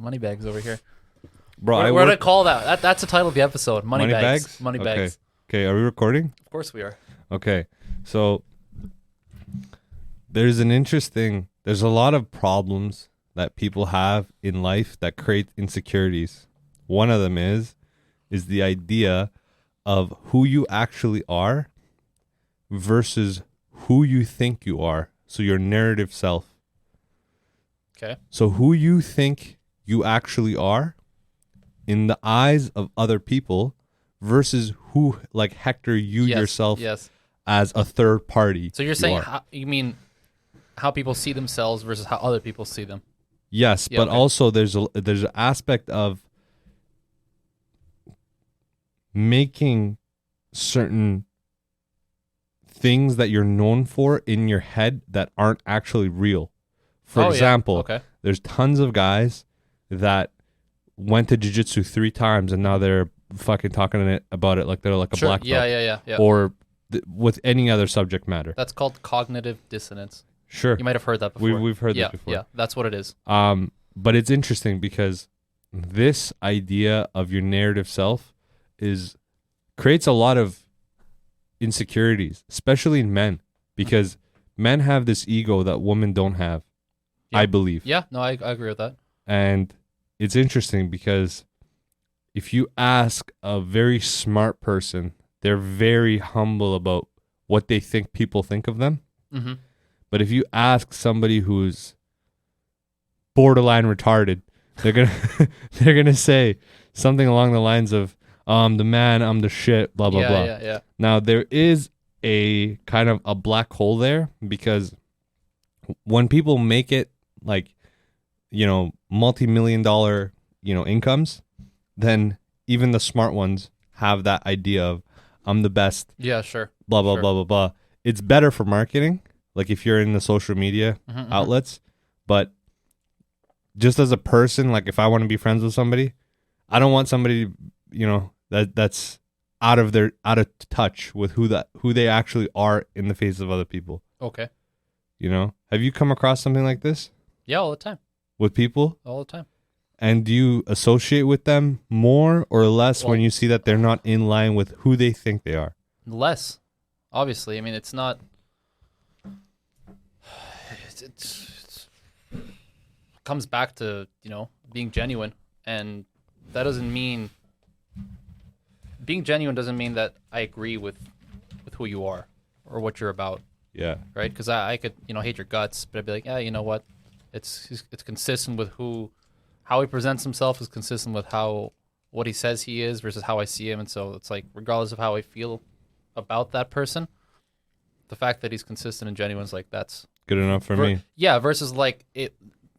Moneybags over here. Bro, We're gonna call that's the title of the episode. Moneybags. Money Moneybags. bags? Okay, are we recording? Of course we are. Okay, so there's a lot of problems that people have in life that create insecurities. One of them is the idea of who you actually are versus who you think you are. So your narrative self. Okay. So who you think you actually are in the eyes of other people versus who, like Hector, yourself as a third party. So you're saying you mean how people see themselves versus how other people see them. Yes, Yeah, but okay. also there's an aspect of making certain things that you're known for in your head that aren't actually real. For example, there's tons of guys that went to jiu-jitsu 3 times and now they're fucking talking about it like they're like a black belt. Yeah. Or with any other subject matter. That's called cognitive dissonance. Sure. You might have heard that before. We've heard that before. Yeah, that's what it is. But it's interesting because this idea of your narrative self creates a lot of insecurities, especially in men, because men have this ego that women don't have, I believe. Yeah, no, I agree with that. And it's interesting because if you ask a very smart person, they're very humble about what they think people think of them. Mm-hmm. But if you ask somebody who's borderline retarded, they're gonna say something along the lines of, "I'm the man, I'm the shit," blah blah blah. Yeah. Now there is a kind of a black hole there because when people make it like, multi-million-dollar, incomes, then even the smart ones have that idea of, "I'm the best." Yeah, sure. Blah blah blah blah blah. It's better for marketing. Like if you're in the social media outlets, but just as a person, like if I want to be friends with somebody, I don't want somebody, that's out of touch with who they actually are in the face of other people. Okay. Have you come across something like this? Yeah, all the time. With people? All the time. And do you associate with them more or less when you see that they're not in line with who they think they are? Less, obviously. I mean, it's not. It comes back to being genuine, and that doesn't mean being genuine doesn't mean that I agree with who you are or what you're about. Yeah. Right? Because I could hate your guts, but I'd be like, yeah, you know what? It's consistent with how he presents himself is consistent with what he says he is versus how I see him, and so it's like regardless of how I feel about that person, the fact that he's consistent and genuine is like that's good enough for me. Yeah, versus like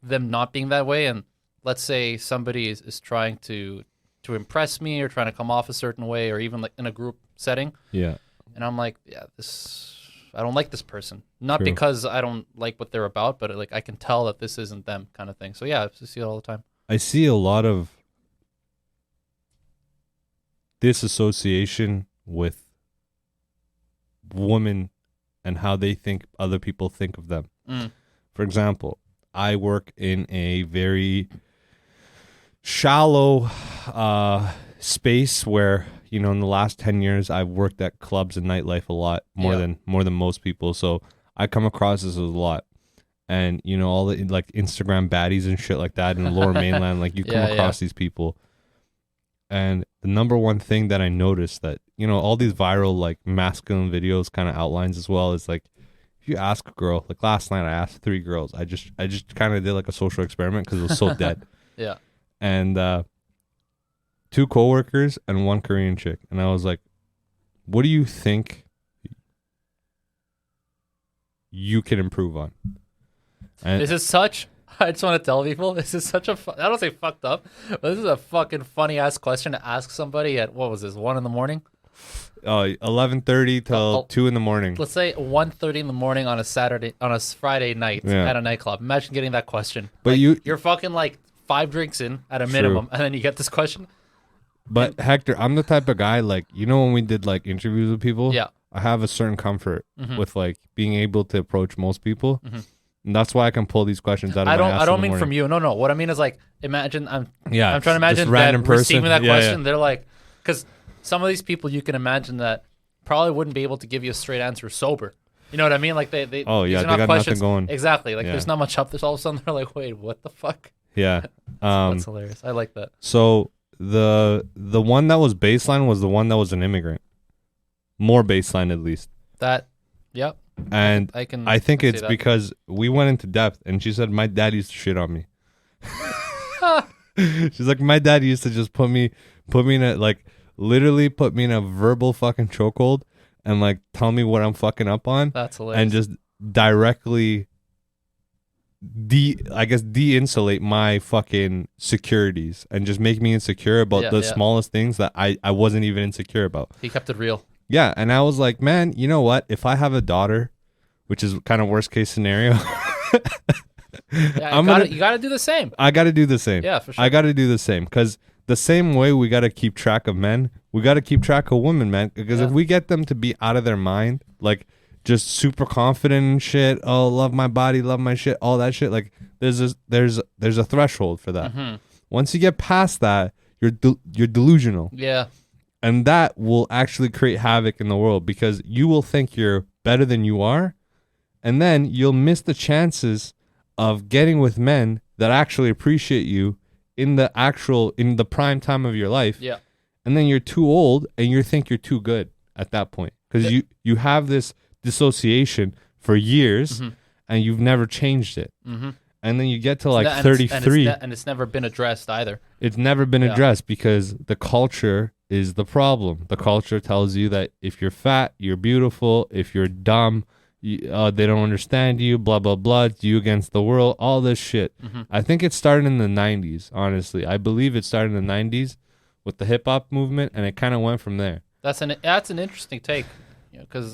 them not being that way, and let's say somebody is trying to impress me or trying to come off a certain way, or even like in a group setting. Yeah. And I'm like, yeah, I don't like this person. Not because I don't like what they're about, but like I can tell that this isn't them kind of thing. So yeah, I see it all the time. I see a lot of disassociation with women and how they think other people think of them. For example, I work in a very shallow space where, in the last 10 years, I've worked at clubs and nightlife a lot more than most people. So I come across this a lot. And, all the like Instagram baddies and shit like that in the lower mainland, like you come across these people. And the number one thing that I noticed that, all these viral like masculine videos kind of outlines as well is like, if you ask a girl, like last night I asked 3 girls. I just kind of did like a social experiment because it was so dead. Yeah. And 2 coworkers and 1 Korean chick. And I was like, what do you think you can improve on? And This is such, I just want to tell people, this is such I don't say fucked up, but this is a fucking funny ass question to ask somebody at, what was this, 1 in the morning? 11:30 till 2 in the morning. Let's say 1:30 in the morning on a Friday night at a nightclub. Imagine getting that question. But like, you're fucking like 5 drinks in at a minimum, and then you get this question. But Hector, I'm the type of guy, like, when we did like interviews with people, Yeah. I have a certain comfort with like being able to approach most people. And that's why I can pull these questions out of I my ass don't in the mean morning. from you. No. What I mean is like, imagine I'm trying to just imagine random that person. receiving that Yeah, question. They're like, because some of these people you can imagine that probably wouldn't be able to give you a straight answer sober. You know what I mean? Like they Oh, yeah, these are they not got questions. nothing going. Exactly. Like Yeah. there's not much up. There's all of a sudden they're like, wait, what the fuck? Yeah. That's hilarious. I like that. So the one that was baseline was the one that was an immigrant. More baseline at least. That, yep. And I can. I think see it's that. because we went into depth, and she said my dad used to shit on me. She's like, my dad used to just put me in a, like, literally put me in a verbal fucking chokehold and like tell me what I'm fucking up on, That's hilarious. and just directly de-insulate my fucking securities and just make me insecure about the smallest things that I wasn't even insecure about. He kept it real. Yeah, and I was like, man, you know what? If I have a daughter, which is kind of worst case scenario, Yeah, you gotta do the same. I got to do the same. Yeah, for sure. I got to do the same, because the same way we got to keep track of men, we got to keep track of women, man. Because if we get them to be out of their mind, like just super confident and shit, oh, love my body, love my shit, all that shit, like there's a threshold for that. Mm-hmm. Once you get past that, you're delusional. Yeah. And that will actually create havoc in the world, because you will think you're better than you are, and then you'll miss the chances of getting with men that actually appreciate you in the prime time of your life. Yeah. And then you're too old and you think you're too good at that point, because you have this dissociation for years, and you've never changed it. Mm-hmm. And then you get to like And 33. it's never been addressed either. It's never been addressed, because the culture is the problem. The culture tells you that if you're fat, you're beautiful. If you're dumb, they don't understand you, blah, blah, blah. It's you against the world, all this shit. Mm-hmm. I think it started in the 90s, honestly. I believe it started in the 90s with the hip-hop movement, and it kind of went from there. That's an interesting take, because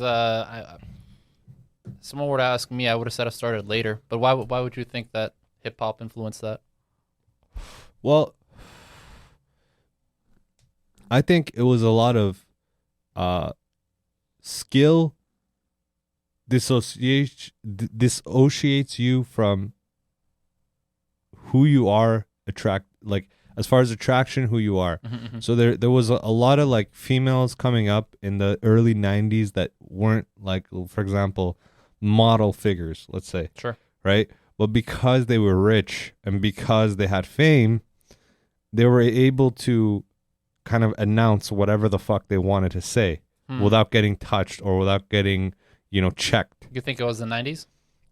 someone were to ask me, I would have said I started later. But why would you think that hip hop influenced that? Well, I think it was a lot of skill dissociates you from who you are, as far as attraction, who you are. Mm-hmm. So there was a lot of like females coming up in the early 90s that weren't like, for example, model figures, let's say. Sure. Right? But because they were rich and because they had fame, they were able to kind of announce whatever the fuck they wanted to say without getting touched or without getting, checked. You think it was the 90s?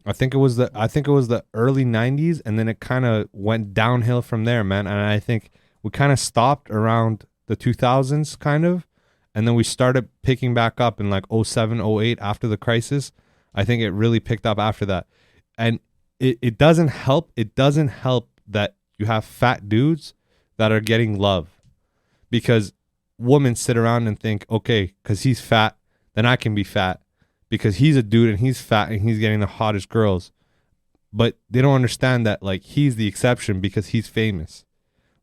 I think it was the early 90s, and then it kind of went downhill from there, man. And I think we kind of stopped around the 2000s kind of, and then we started picking back up in like 07, 08 after the crisis. I think it really picked up after that. And it doesn't help that you have fat dudes that are getting love, because women sit around and think, okay, because he's fat, then I can be fat, because he's a dude and he's fat and he's getting the hottest girls. But they don't understand that like he's the exception because he's famous.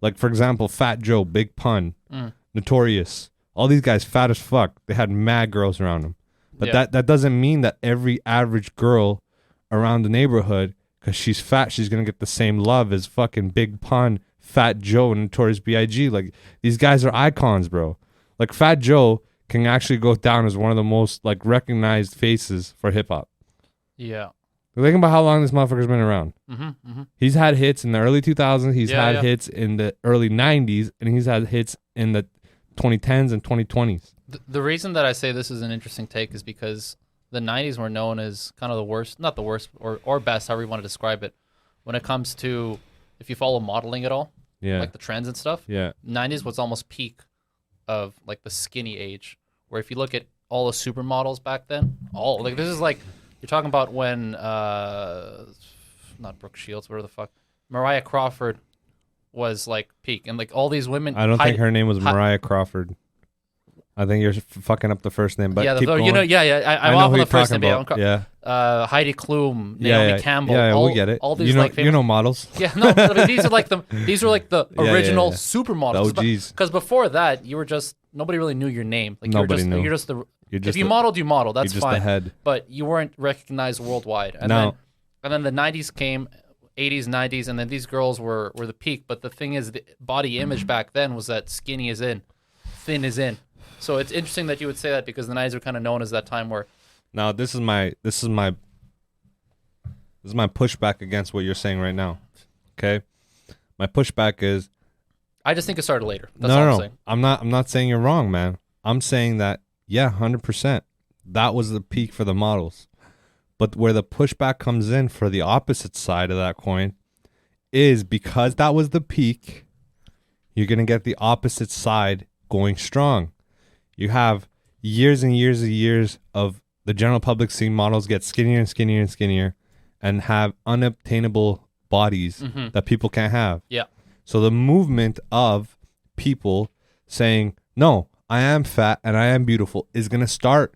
Like, for example, Fat Joe, Big Pun, Notorious, all these guys fat as fuck. They had mad girls around them. But that doesn't mean that every average girl around the neighborhood, because she's fat, she's going to get the same love as fucking Big Pun, Fat Joe, and Notorious B.I.G. Like, these guys are icons, bro. Like, Fat Joe can actually go down as one of the most, like, recognized faces for hip-hop. Yeah. Think about how long this motherfucker's been around. Mm-hmm, mm-hmm. He's had hits in the early 2000s. He's had hits in the early 90s. And he's had hits in the 2010s and 2020s. The reason that I say this is an interesting take is because the 90s were known as kind of the worst, not the worst, or best, however you want to describe it, when it comes to, if you follow modeling at all, like the trends and stuff. Yeah. 90s was almost peak of like the skinny age, where if you look at all the supermodels back then, this is like, you're talking about when, not Brooke Shields, whatever the fuck, Mariah Crawford was like peak, and like all these women. I don't think her name was Mariah Crawford. I think you're fucking up the first name, but keep going. I'm off on the first name. Heidi Klum, Naomi Campbell. We get it. All these like famous, models. Yeah, no, but these are like the original supermodels. Because before that, you were just nobody really knew your name. Like nobody knew. If you modeled, you modeled. That's fine. But you weren't recognized worldwide. And then And then the 90s came, 80s, 90s, and then these girls were the peak. But the thing is, the body image back then was that skinny is in, thin is in. So it's interesting that you would say that because the 90s were kind of known as that time where. Now this is my pushback against what you're saying right now. Okay, my pushback is. I just think it started later. That's all I'm saying. I'm not saying you're wrong, man. I'm saying that 100%. That was the peak for the models. But where the pushback comes in for the opposite side of that coin is because that was the peak, you're going to get the opposite side going strong. You have years and years and years of the general public seeing models get skinnier and skinnier and skinnier and have unobtainable bodies that people can't have. Yeah. So the movement of people saying, no, I am fat and I am beautiful is going to start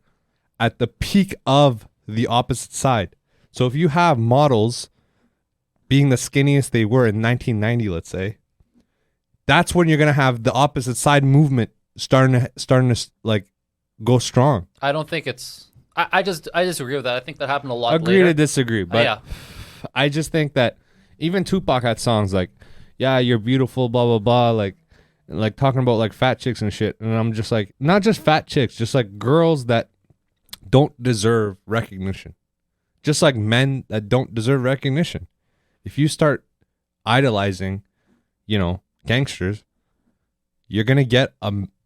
at the peak of the opposite side. So if you have models being the skinniest they were in 1990, let's say, that's when you're going to have the opposite side movement starting to like go strong. I don't think it's. I disagree with that. I think that happened a lot Agree later. to disagree, but Yeah. I just think that even Tupac had songs like, yeah, you're beautiful, blah, blah, blah, like talking about like fat chicks and shit. And I'm just like, not just fat chicks, just like girls that don't deserve recognition. Just like men that don't deserve recognition. If you start idolizing, gangsters, you're going to get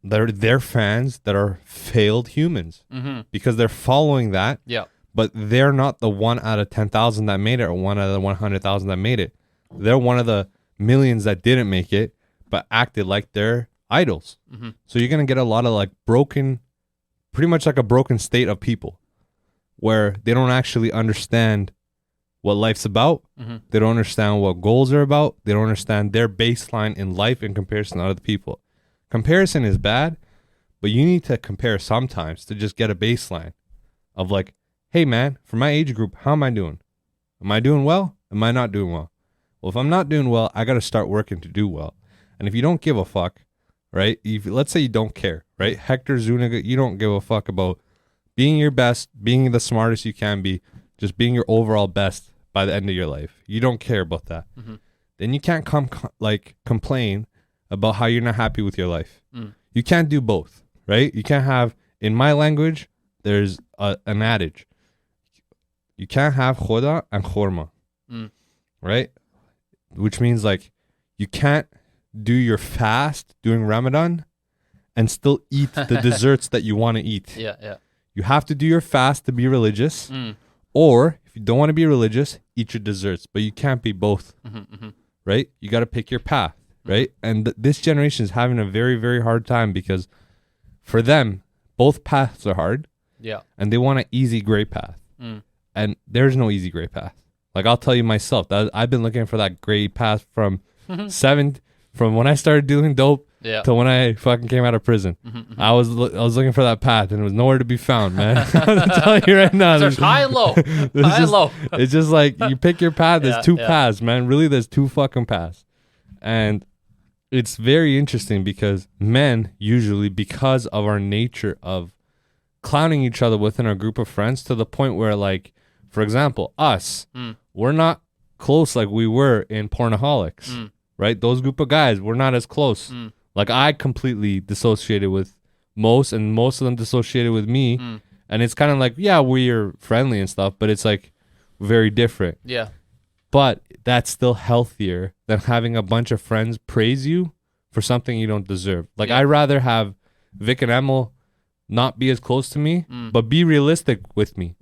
their fans that are failed humans because they're following that. Yeah. But they're not the 1 out of 10,000 that made it or 1 out of the 100,000 that made it. They're one of the millions that didn't make it but acted like they're idols. So you're going to get a lot of like broken, pretty much like a broken state of people where they don't actually understand what life's about. They don't understand what goals are about. They don't understand their baseline in life in comparison to other people. Comparison is bad, but you need to compare sometimes to just get a baseline of like, hey man, for my age group, how am I doing? Am I doing well? Am I not doing well? Well, if I'm not doing well, I got to start working to do well. And if you don't give a fuck, right? Let's say you don't care, right? Hector Zuniga, you don't give a fuck about being your best, being the smartest you can be, just being your overall best by the end of your life. You don't care about that. Then you can't complain about how you're not happy with your life. You can't do both, right? You can't have, in my language, there's an adage. You can't have khoda and khorma, right? Which means like you can't do your fast during Ramadan and still eat the desserts that you want to eat. Yeah. You have to do your fast to be religious, or if you don't want to be religious, eat your desserts. But you can't be both, right? You got to pick your path, right? And this generation is having a very, very hard time because for them, both paths are hard. Yeah. And they want an easy gray path. And there's no easy gray path. Like I'll tell you myself, that I've been looking for that gray path from from when I started doing dope to when I fucking came out of prison. I was looking for that path and it was nowhere to be found, man. I'm telling you right now. There's high and low. High and low. It's just like you pick your path. There's two paths, man. Really, there's two fucking paths. And it's very interesting because men usually, because of our nature of clowning each other within our group of friends to the point where, like, for example, us, we're not close like we were in Pornaholics, right? Those group of guys, we're not as close. Like, I completely dissociated with most, and most of them dissociated with me. And it's kind of like, yeah, we're friendly and stuff, but it's like very different. Yeah. But that's still healthier than having a bunch of friends praise you for something you don't deserve. Like, I'd rather have Vic and Emil not be as close to me, but be realistic with me.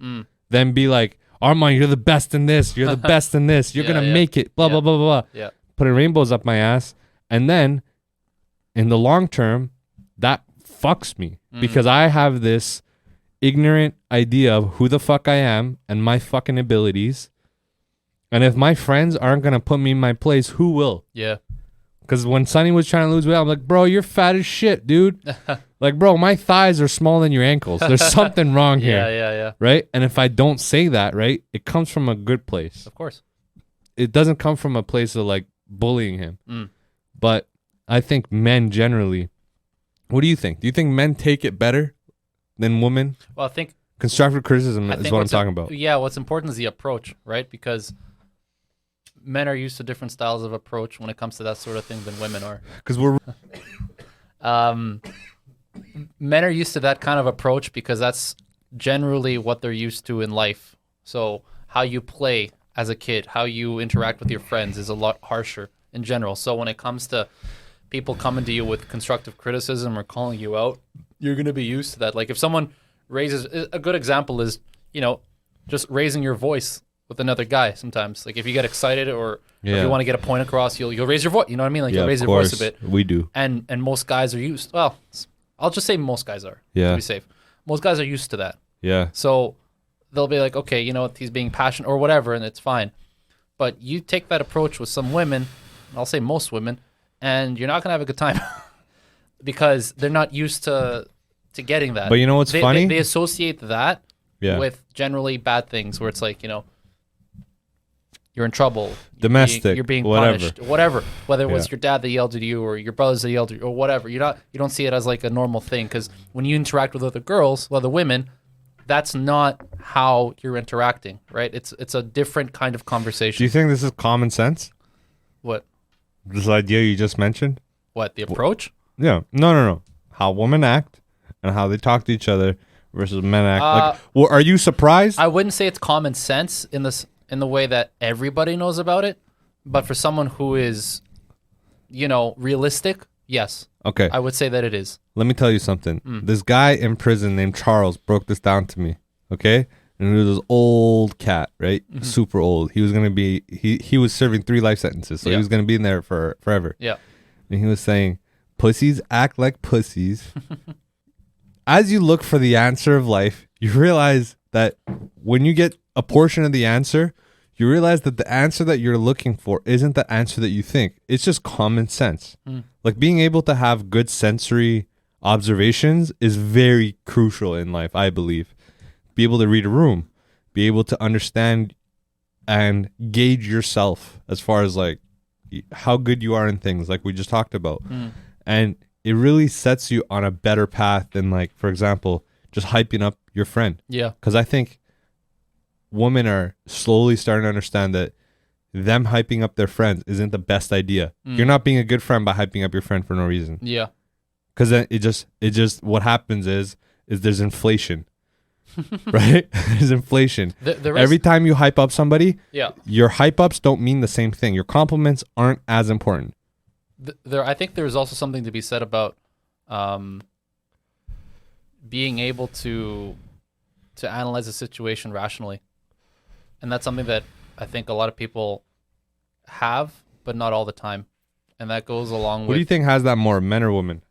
Then be like, Armand, you're the best in this. You're the best in this. You're going to make it. Blah, blah, blah, blah, blah. Yeah. Putting rainbows up my ass. And then in the long term, that fucks me because I have this ignorant idea of who the fuck I am and my fucking abilities. And if my friends aren't going to put me in my place, who will? Yeah. Because when Sonny was trying to lose weight, I'm like, bro, you're fat as shit, dude. Like, bro, my thighs are smaller than your ankles. There's something wrong here. Yeah. Right? And if I don't say that, right, it comes from a good place. Of course. It doesn't come from a place of, like, bullying him. But I think men generally, what do you think? Do you think men take it better than women? Well, I think Constructive criticism I is think what I'm what's talking about. Yeah, what's important is the approach, right? Because men are used to different styles of approach when it comes to that sort of thing than women are. Because we're Um, Men are used to that kind of approach because that's generally what they're used to in life. So how you play as a kid, how you interact with your friends is a lot harsher in general. So when it comes to people coming to you with constructive criticism or calling you out, you're going to be used to that. Like if someone raises, a good example is, just raising your voice with another guy sometimes. Like if you get excited or if you want to get a point across, you'll raise your voice. You know what I mean? Like you'll raise your voice a bit. We do. And most guys are used. Well, I'll just say most guys are. Yeah. To be safe. Most guys are used to that. Yeah. So they'll be like, okay, you know what, he's being passionate or whatever, and it's fine. But you take that approach with some women, I'll say most women, and you're not gonna have a good time because they're not used to getting that. But you know what's funny? They associate that with generally bad things, where it's like, you're in trouble, domestic, you're being whatever. punished, whatever. Whether it was your dad that yelled at you or your brothers that yelled at you or whatever, you don't see it as like a normal thing, because when you interact with other girls, other women, that's not how you're interacting, right? It's a different kind of conversation. Do you think this is common sense? What? This idea you just mentioned? What, the approach? Yeah. No. How women act and how they talk to each other versus men act. Well, are you surprised? I wouldn't say it's common sense in the way that everybody knows about it, but for someone who is, realistic, yes. Okay. I would say that it is. Let me tell you something. This guy in prison named Charles broke this down to me. Okay? And he was this old cat, right? Mm-hmm. Super old. He was going to be, he was serving 3 life sentences. So he was going to be in there for forever. Yeah. And he was saying, pussies act like pussies. As you look for the answer of life, you realize that when you get a portion of the answer, you realize that the answer that you're looking for isn't the answer that you think. It's just common sense. Like being able to have good sensory observations is very crucial in life, I believe. Be able to read a room, be able to understand and gauge yourself as far as like how good you are in things like we just talked about. And it really sets you on a better path than, like, for example, just hyping up your friend. Yeah. Because I think women are slowly starting to understand that them hyping up their friends isn't the best idea. You're not being a good friend by hyping up your friend for no reason. Yeah. Because then it just what happens is there's inflation. Right? There's inflation. Every time you hype up somebody, your hype ups don't mean the same thing. Your compliments aren't as important. I think there's also something to be said about being able to analyze a situation rationally. And that's something that I think a lot of people have, but not all the time. And that goes along with... What do you think has that more, men or women?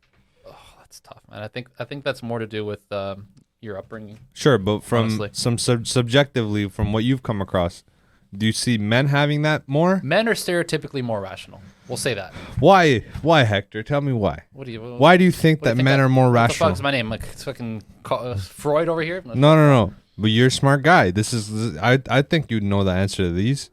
Oh, that's tough, man. I think that's more to do with your upbringing. Sure, but from honestly. Subjectively, from what you've come across, do you see men having that more? Men are stereotypically more rational. We'll say that. Why, Hector? Tell me why. Why do you think that men are more rational? What the fuck's my name? Like fucking Freud over here? No. But you're a smart guy. I think you'd know the answer to these.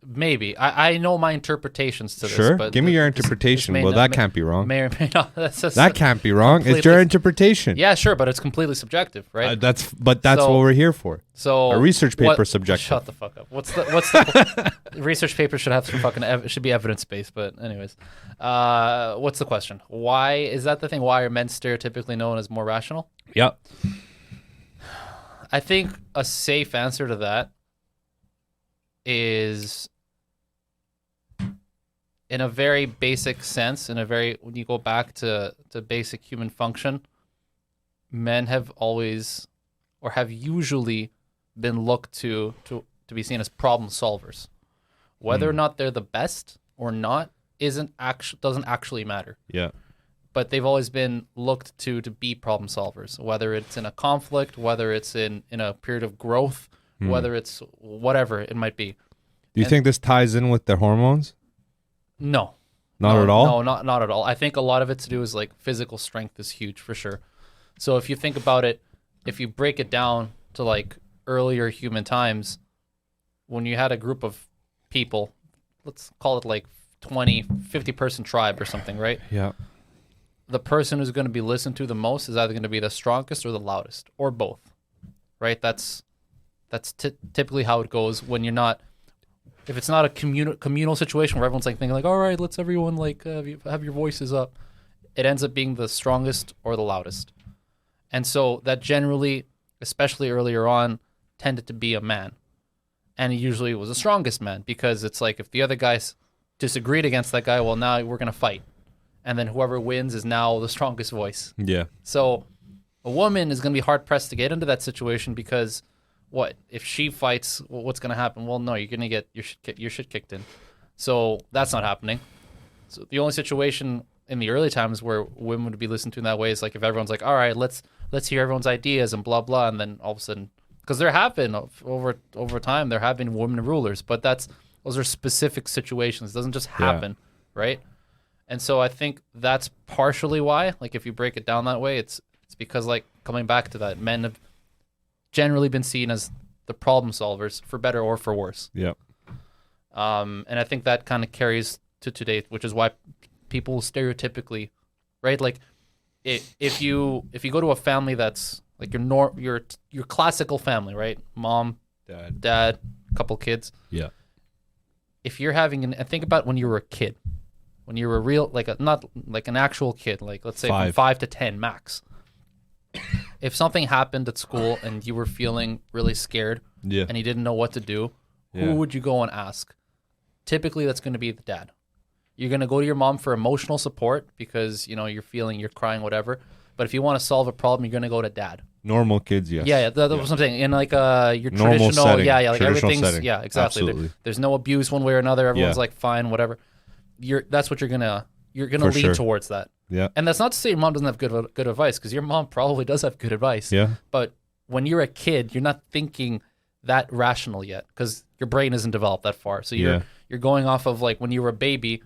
Maybe. I know my interpretations to this. Sure. But give me your interpretation. Well, that can't be wrong. May or may not. That can't be wrong. It's your interpretation. Yeah, sure, but it's completely subjective, right? That's what we're here for. So a research paper subjective. Shut the fuck up. What's the research paper should have some fucking should be evidence based. But anyways, what's the question? Why is that the thing? Why are men stereotypically known as more rational? Yep. I think a safe answer to that is, in a very basic sense, when you go back to basic human function, men have always, or have usually been looked to be seen as problem solvers. Whether or not they're the best or not doesn't actually matter. Yeah. But they've always been looked to be problem solvers, whether it's in a conflict, whether it's in a period of growth, whether it's whatever it might be. Do you think this ties in with their hormones? No. Not at all? No, not at all. I think a lot of it to do is like physical strength is huge for sure. So if you think about it, if you break it down to like earlier human times, when you had a group of people, let's call it like 20, 50 person tribe or something, right? Yeah. The person who's going to be listened to the most is either going to be the strongest or the loudest, or both, right? That's typically how it goes when you're not. If it's not a communal situation where everyone's like thinking like, all right, let's everyone like have your voices up, it ends up being the strongest or the loudest. And so that generally, especially earlier on, tended to be a man. And he usually was the strongest man because it's like if the other guys disagreed against that guy, well, now we're going to fight. And then whoever wins is now the strongest voice. Yeah. So a woman is going to be hard-pressed to get into that situation because what? If she fights, what's going to happen? Well, no, you're going to get your shit kicked in. So that's not happening. So the only situation in the early times where women would be listened to in that way is like if everyone's like, all right, let's hear everyone's ideas and blah, blah, and then all of a sudden... Because there have been over time, there have been women rulers, but those are specific situations. It doesn't just happen, right? And so I think that's partially why. Like if you break it down that way, it's because like coming back to that, men have generally been seen as the problem solvers for better or for worse. Yeah. And I think that kind of carries to today, which is why people stereotypically, right? Like if you go to a family that's like your classical family, right? Mom, dad, couple kids. Yeah. If you're having and think about when you were a kid, when you were real, not like an actual kid, like let's say from 5 to 10 max. If something happened at school and you were feeling really scared and you didn't know what to do, who would you go and ask? Typically, that's going to be the dad. You're going to go to your mom for emotional support because, you're crying, whatever. But if you want to solve a problem, you're going to go to dad. Normal kids, yes. Yeah, that's what I'm saying. In like your normal traditional, setting. like Traditional everything's, setting. Exactly. There's no abuse one way or another. Everyone's like fine, whatever. That's what you're gonna lead towards that. Yeah. And that's not to say your mom doesn't have good advice because your mom probably does have good advice. Yeah. But when you're a kid, you're not thinking that rational yet because your brain isn't developed that far. So you're going off of like when you were a baby,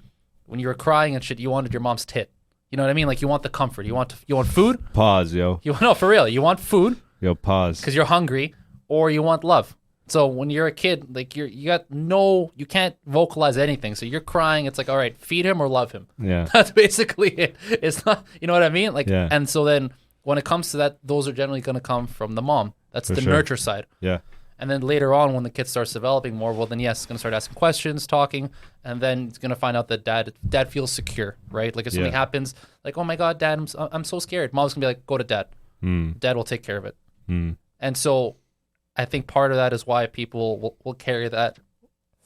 when you were crying and shit, you wanted your mom's tit. You know what I mean? Like you want the comfort. You want food. Pause, yo. No, for real. You want food. Yo, pause. Because you're hungry, or you want love. So when you're a kid, like you can't vocalize anything. So you're crying. It's like, all right, feed him or love him. Yeah. That's basically it. It's not, you know what I mean? Like, yeah. And so then when it comes to that, those are generally going to come from the mom. That's the nurture side. Yeah. And then later on, when the kid starts developing more, well, then yes, it's going to start asking questions, talking, and then it's going to find out that dad feels secure, right? Like if something happens, like, oh my God, Dad, I'm so scared. Mom's going to be like, go to Dad. Dad will take care of it. And so I think part of that is why people will carry that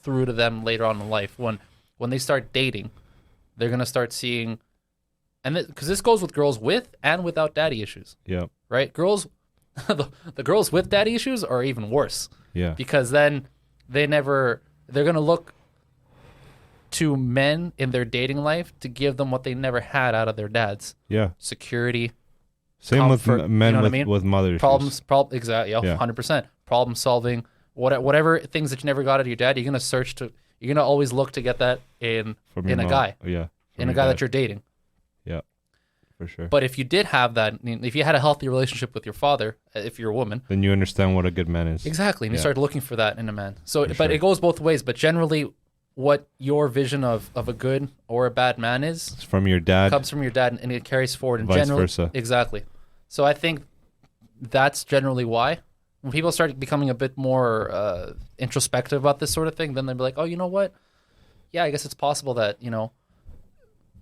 through to them later on in life. When they start dating, they're going to start seeing, and because this goes with girls with and without daddy issues. Yeah. Right? Girls, the girls with daddy issues are even worse. Yeah. Because then they're going to look to men in their dating life to give them what they never had out of their dads. Yeah. Security. Same comfort, with men with mother issues. Exactly. 100%. Problem solving. Whatever things that you never got out of your dad, you're going to always look to get that in a guy. Yeah. In a guy that you're dating. Yeah. For sure. But if you did have that, if you had a healthy relationship with your father, if you're a woman, then you understand what a good man is. Exactly. And you start looking for that in a man. So, it goes both ways. But generally, what your vision of a good or a bad man is from your dad comes from your dad, and it carries forward. And vice versa. Exactly. So I think that's generally why. When people start becoming a bit more introspective about this sort of thing, then they'll be like, oh, you know what? Yeah, I guess it's possible that,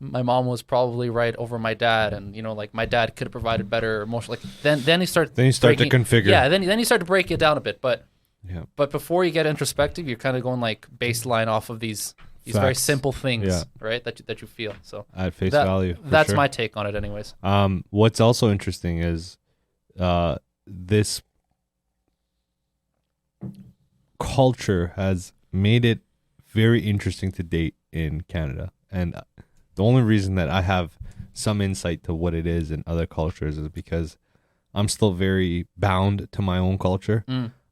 my mom was probably right over my dad, and like my dad could have provided better emotional. Like then you start to configure. Yeah, then you start to break it down a bit. But before you get introspective, you're kind of going like baseline off of these very simple things, right? That you feel. So at face value. That's my take on it, anyways. What's also interesting is this culture has made it very interesting to date in Canada, and the only reason that I have some insight to what it is in other cultures is because I'm still very bound to my own culture.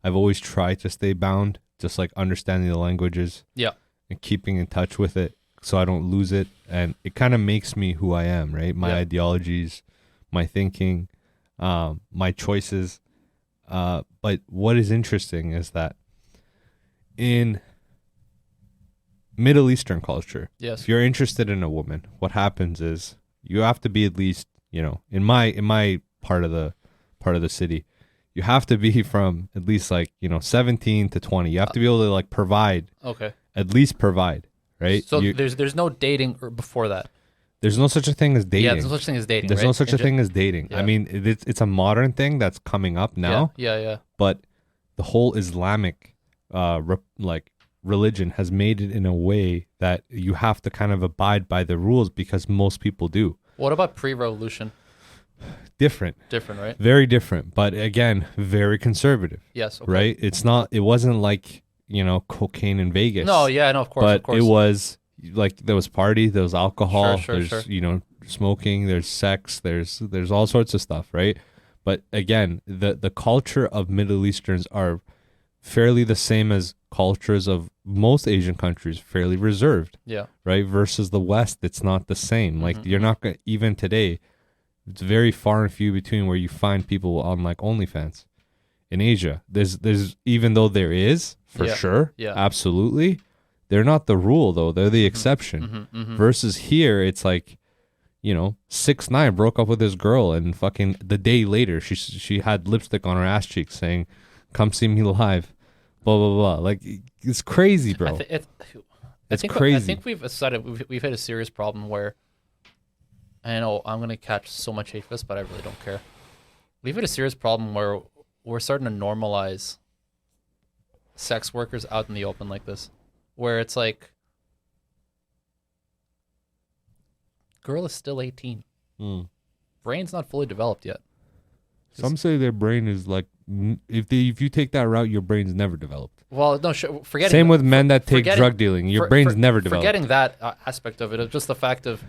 I've always tried to stay bound, just like understanding the languages and keeping in touch with it so I don't lose it. And it kind of makes me who I am, right? My ideologies, my thinking, my choices. But what is interesting is that in Middle Eastern culture, if you're interested in a woman, what happens is you have to be at least, in my part of the city, you have to be from at least 17 to 20. You have to be able to provide, Okay. at least provide, right? So there's no dating before that. There's no such a thing as dating. Yeah, there's no such thing as dating. There's right? no such a thing as dating. Yeah. I mean, it's a modern thing that's coming up now. Yeah. But the whole Islamic religion has made it in a way that you have to kind of abide by the rules because most people do. What about pre-revolution? Different, right? very different, but again, very conservative, Yes. Okay. right? It wasn't like, cocaine in Vegas. No, yeah, no, of course, but of course. it was there was party, there was alcohol, Sure. there's smoking, there's sex, there's all sorts of stuff, right? But again, the culture of Middle Easterns are fairly the same as cultures of most Asian countries, fairly reserved, Yeah. right? Versus the West, it's not the same. Like you're not gonna, even today, it's very far and few between where you find people on OnlyFans. In Asia, there's even though there is for sure, absolutely, they're not the rule though. They're the exception. Versus here, it's 6ix9ine broke up with his girl, and fucking the day later, she had lipstick on her ass cheeks saying, "Come see me live," blah blah blah. It's crazy, bro. It's crazy. I think we've hit a serious problem where, I know I'm gonna catch so much hate for this, but I really don't care. We've hit a serious problem where we're starting to normalize sex workers out in the open like this, where it's like, girl is still 18, brain's not fully developed yet. Some say their brain is if you take that route, your brain's never developed. Well, no, forgetting. Same with men that take drug dealing. Your brain's never developed. Forgetting that aspect of it, just the fact of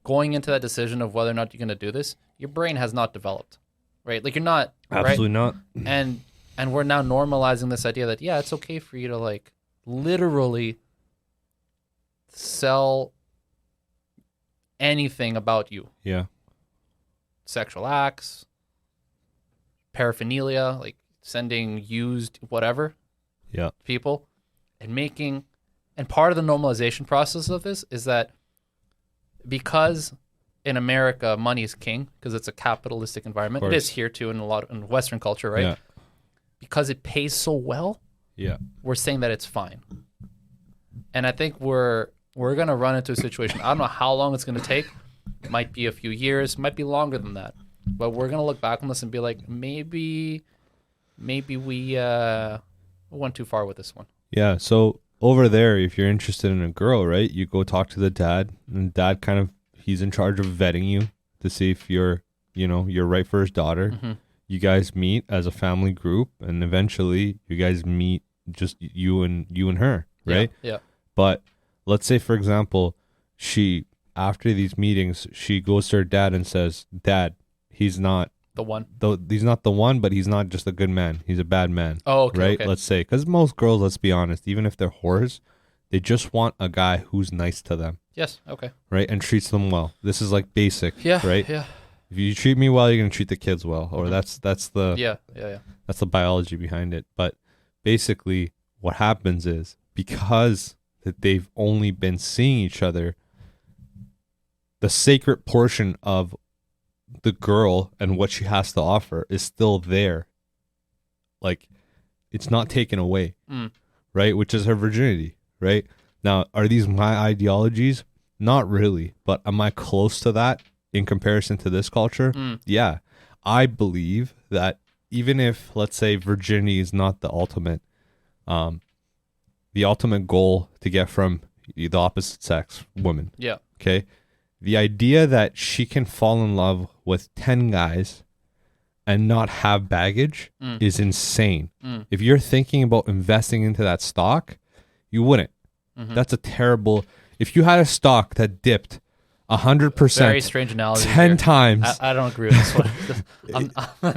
going into that decision of whether or not you're going to do this, your brain has not developed, right? Like you're not. Absolutely right? not. And we're now normalizing this idea that, yeah, it's okay for you to literally sell anything about you. Yeah. Sexual acts, paraphernalia, sending used whatever. Yeah. People, and part of the normalization process of this is that because in America money is king because it's a capitalistic environment. It is here too in in Western culture, right? Yeah. Because it pays so well. Yeah. We're saying that it's fine. And I think we're gonna run into a situation. I don't know how long it's gonna take. It might be a few years, might be longer than that. But we're gonna look back on this and be like, maybe we went too far with this one. Yeah. So over there, if you're interested in a girl, right, you go talk to the dad, and dad he's in charge of vetting you to see if you're right for his daughter. Mm-hmm. You guys meet as a family group, and eventually you guys meet just you and her, right? Yeah. But let's say, for example, after these meetings, she goes to her dad and says, "Dad, he's not the one. He's not the one, but he's not just a good man. He's a bad man." Oh, okay. Right? Okay. Let's say, because most girls, let's be honest, even if they're whores, they just want a guy who's nice to them. Yes. Okay. Right? And treats them well. This is basic. Yeah. Right? Yeah. If you treat me well, you're gonna treat the kids well, or that's the Yeah. that's the biology behind it. But basically, what happens is because that they've only been seeing each other, the sacred portion of the girl and what she has to offer is still there. It's not taken away, right? Which is her virginity, right? Now, are these my ideologies? Not really, but am I close to that in comparison to this culture? Yeah. I believe that even if, let's say, virginity is not the ultimate goal to get from the opposite sex woman. Yeah. Okay. The idea that she can fall in love with 10 guys and not have baggage is insane. If you're thinking about investing into that stock, you wouldn't. That's a terrible. If you had a stock that dipped 100%, very strange analogy 10 here. times. I don't agree with this one.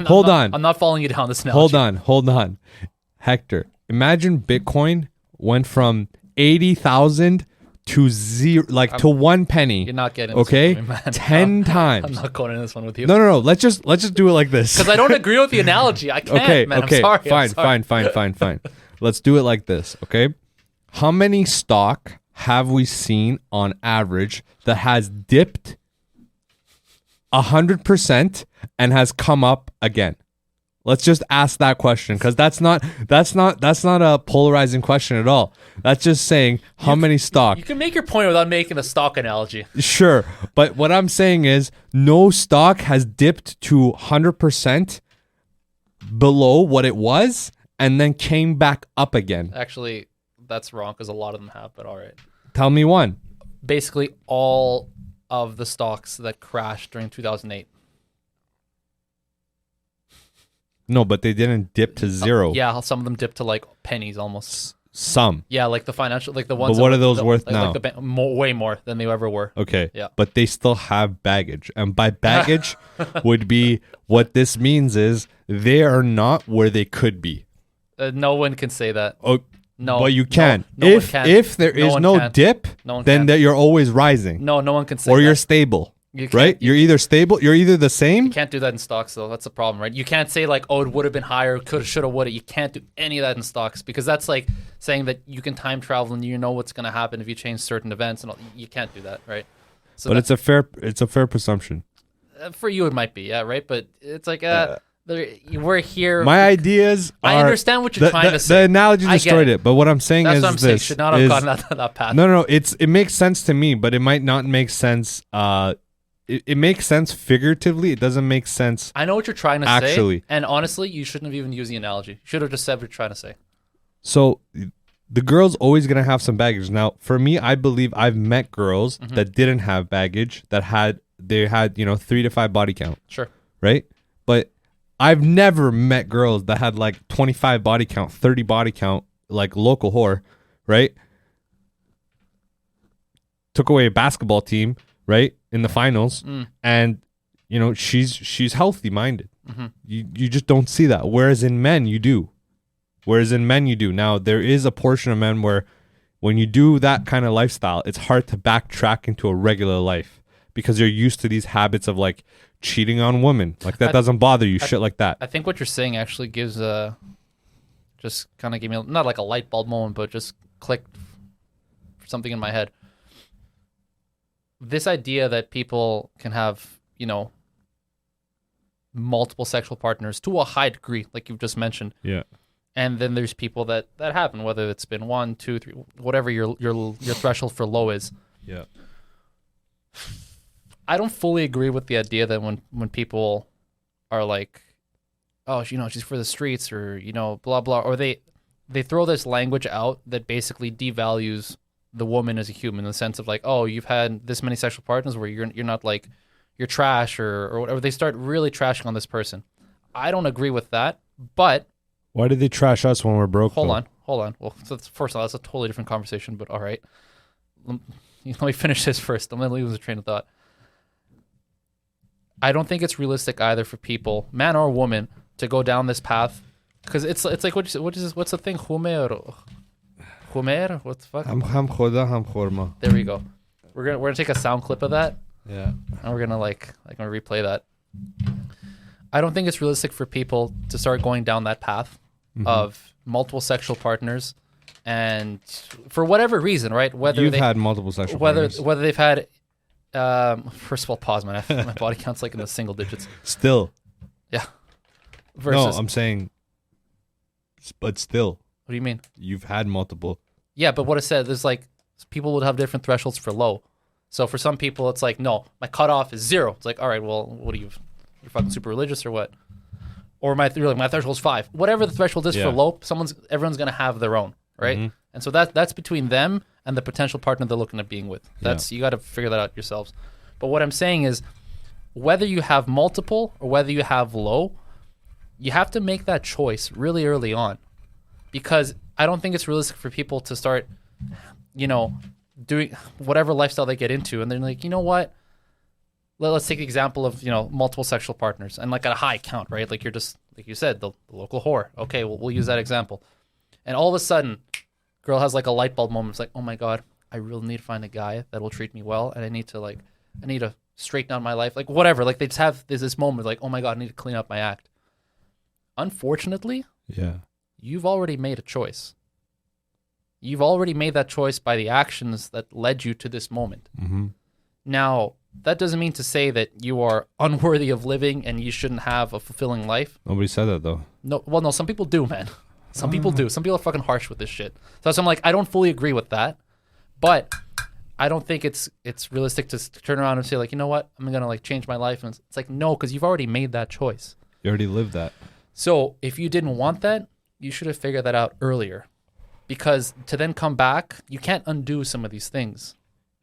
Hold on. I'm not following you down this analogy. Hold on. Hector, imagine Bitcoin went from 80,000 to zero, to 1 penny. You're not getting okay. This one, 10 times. I'm not going in this one with you. No. Let's just do it like this. Because I don't agree with the analogy. I can't, man. Okay. I'm sorry. Fine. Let's do it like this. Okay. How many stock have we seen on average that has dipped 100% and has come up again? Let's just ask that question, because that's not a polarizing question at all. That's just saying how many stock. You can make your point without making a stock analogy. Sure, but what I'm saying is no stock has dipped to 100% below what it was and then came back up again. Actually, that's wrong because a lot of them have, but all right. Tell me one. Basically, all of the stocks that crashed during 2008. No, but they didn't dip to zero. Yeah, some of them dipped to like pennies almost. Some. Yeah, like the financial, like the ones. But what are those worth now? Like way more than they ever were. Okay. Yeah. But they still have baggage. And by baggage would be what this means is they are not where they could be. No one can say that. Oh, no. But you can. No one can. If there is no dip, then that you're always rising. No one can say or that. You're stable. Right? You're either stable, you're either the same. You can't do that in stocks, though. That's the problem, right? You can't say, like, oh, it would have been higher, coulda, shoulda, woulda. You can't do any of that in stocks because that's like saying that you can time travel and you know what's going to happen if you change certain events. And all. You can't do that, right? So but it's a fair presumption. For you, it might be, yeah, right? But it's like, we're here. My ideas I understand what you're trying to say. The analogy destroyed it, but what I'm saying that's is what I'm saying. Should not have gone that path. No. It makes sense to me, but it might not make sense. It makes sense figuratively. It doesn't make sense. I know what you're trying to actually say. And honestly, you shouldn't have even used the analogy. You should have just said what you're trying to say. So the girl's always going to have some baggage. Now, for me, I believe I've met girls that didn't have baggage, that had 3 to 5 body count. Sure. Right? But I've never met girls that had like 25 body count, 30 body count, like local whore, right? Took away a basketball team, right? In the finals, and she's healthy minded. You just don't see that. Whereas in men, you do. Now there is a portion of men where when you do that kind of lifestyle, it's hard to backtrack into a regular life because you're used to these habits of like cheating on women. Like that doesn't bother you, shit like that. I think what you're saying actually gives just kind of gave me not like a light bulb moment, but just clicked something in my head. This idea that people can have, multiple sexual partners to a high degree, like you've just mentioned. Yeah. And then there's people that happen, whether it's been 1, 2, 3, whatever your threshold for low is. Yeah. I don't fully agree with the idea that when people are like, oh, she's for the streets or, blah, blah, or they throw this language out that basically devalues the woman as a human in the sense of like, oh, you've had this many sexual partners where you're not like, you're trash or whatever. They start really trashing on this person. I don't agree with that, but why did they trash us when we're broke? Hold on. Well, so first of all, that's a totally different conversation, but all right. Let me finish this first. I'm going to lose the train of thought. I don't think it's realistic either for people, man or woman, to go down this path because it's like what's the thing? Humer? What the fuck? Ham khoda, ham khorma. There we go. We're gonna take a sound clip of that. Yeah. And we're gonna replay that. I don't think it's realistic for people to start going down that path of multiple sexual partners, and for whatever reason, right? Whether you've had multiple sexual partners. Whether they've had, first of all, pause, man. My body count's like in the single digits. Still. Yeah. No, I'm saying, but still. What do you mean? You've had multiple. Yeah, but what I said, there's like people would have different thresholds for low. So for some people, it's like, no, my cutoff is 0. It's like, all right, well, what are you? You're fucking super religious or what? Or my threshold's 5. Whatever the threshold is for low, everyone's gonna have their own, right? And so that's between them and the potential partner they're looking at being with. You got to figure that out yourselves. But what I'm saying is, whether you have multiple or whether you have low, you have to make that choice really early on. Because I don't think it's realistic for people to start, doing whatever lifestyle they get into. And they're like, you know what? Let's take the example of, multiple sexual partners and like at a high count, right? Like you're just, like you said, the local whore. Okay, we'll use that example. And all of a sudden, girl has like a light bulb moment. It's like, oh my God, I really need to find a guy that will treat me well. And I need to straighten out my life. Like whatever. Like there's this moment like, oh my God, I need to clean up my act. Unfortunately, you've already made a choice. You've already made that choice by the actions that led you to this moment. Now, that doesn't mean to say that you are unworthy of living and you shouldn't have a fulfilling life. Nobody said that though. No, well, no, some people do, man. Some people do. Some people are fucking harsh with this shit. So I'm like, I don't fully agree with that, but I don't think it's realistic to turn around and say like, you know what, I'm gonna like change my life. And it's like, no, because you've already made that choice. You already lived that. So if you didn't want that, you should have figured that out earlier, because to then come back, you can't undo some of these things,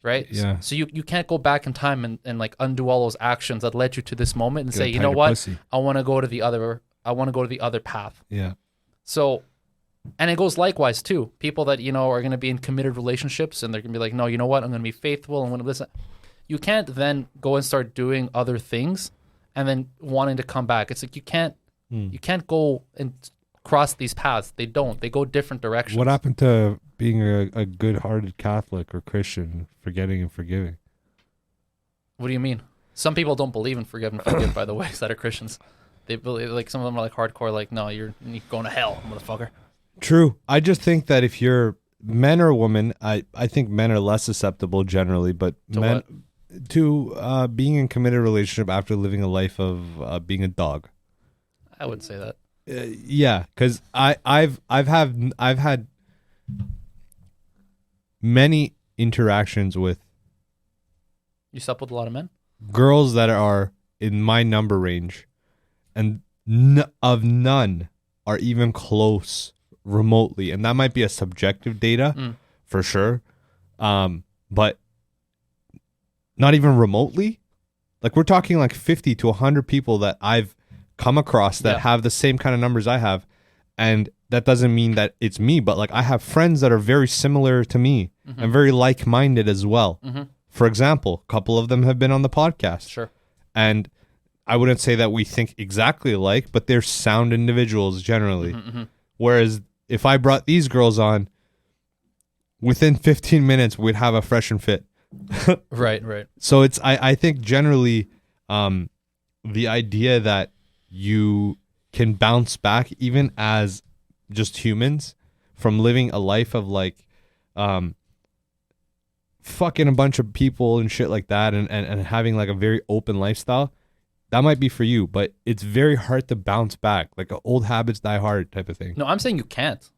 right? Yeah. So you can't go back in time and like undo all those actions that led you to this moment and Get say, a you know tighter what, pussy. I want to go to the other path. Yeah. So, and it goes likewise too. People that, you know, are going to be in committed relationships and they're going to be like, no, you know what, I'm going to be faithful. I'm going to listen. You can't then go and start doing other things and then wanting to come back. It's like you can't go and cross these paths. They go different directions. What happened to being a good-hearted Catholic or Christian, forgetting and forgiving? What do you mean? Some people don't believe in forgive and forgive, by the way, that are Christians. They believe, like, some of them are like hardcore, like, no, you're going to hell, motherfucker. True. I just think that if you're men or women, I think men are less susceptible generally, but To men what? to being in committed relationship after living a life of being a dog. I wouldn't say that. Yeah, because I've had many interactions with You slept with a lot of men? girls that are in my number range, and none are even close remotely, and that might be a subjective data for sure, but not even remotely. Like, we're talking like 50 to 100 people that I've come across that have the same kind of numbers I have, and that doesn't mean that it's me, but like I have friends that are very similar to me and very like-minded as well. For example, a couple of them have been on the podcast. Sure. And I wouldn't say that we think exactly alike, but they're sound individuals generally. Whereas if I brought these girls on, within 15 minutes, we'd have a fresh and fit. Right. So it's I think generally the idea that you can bounce back even as just humans from living a life of like fucking a bunch of people and shit like that and having like a very open lifestyle, that might be for you, but it's very hard to bounce back, like a old habits die hard type of thing. No, I'm saying you can't.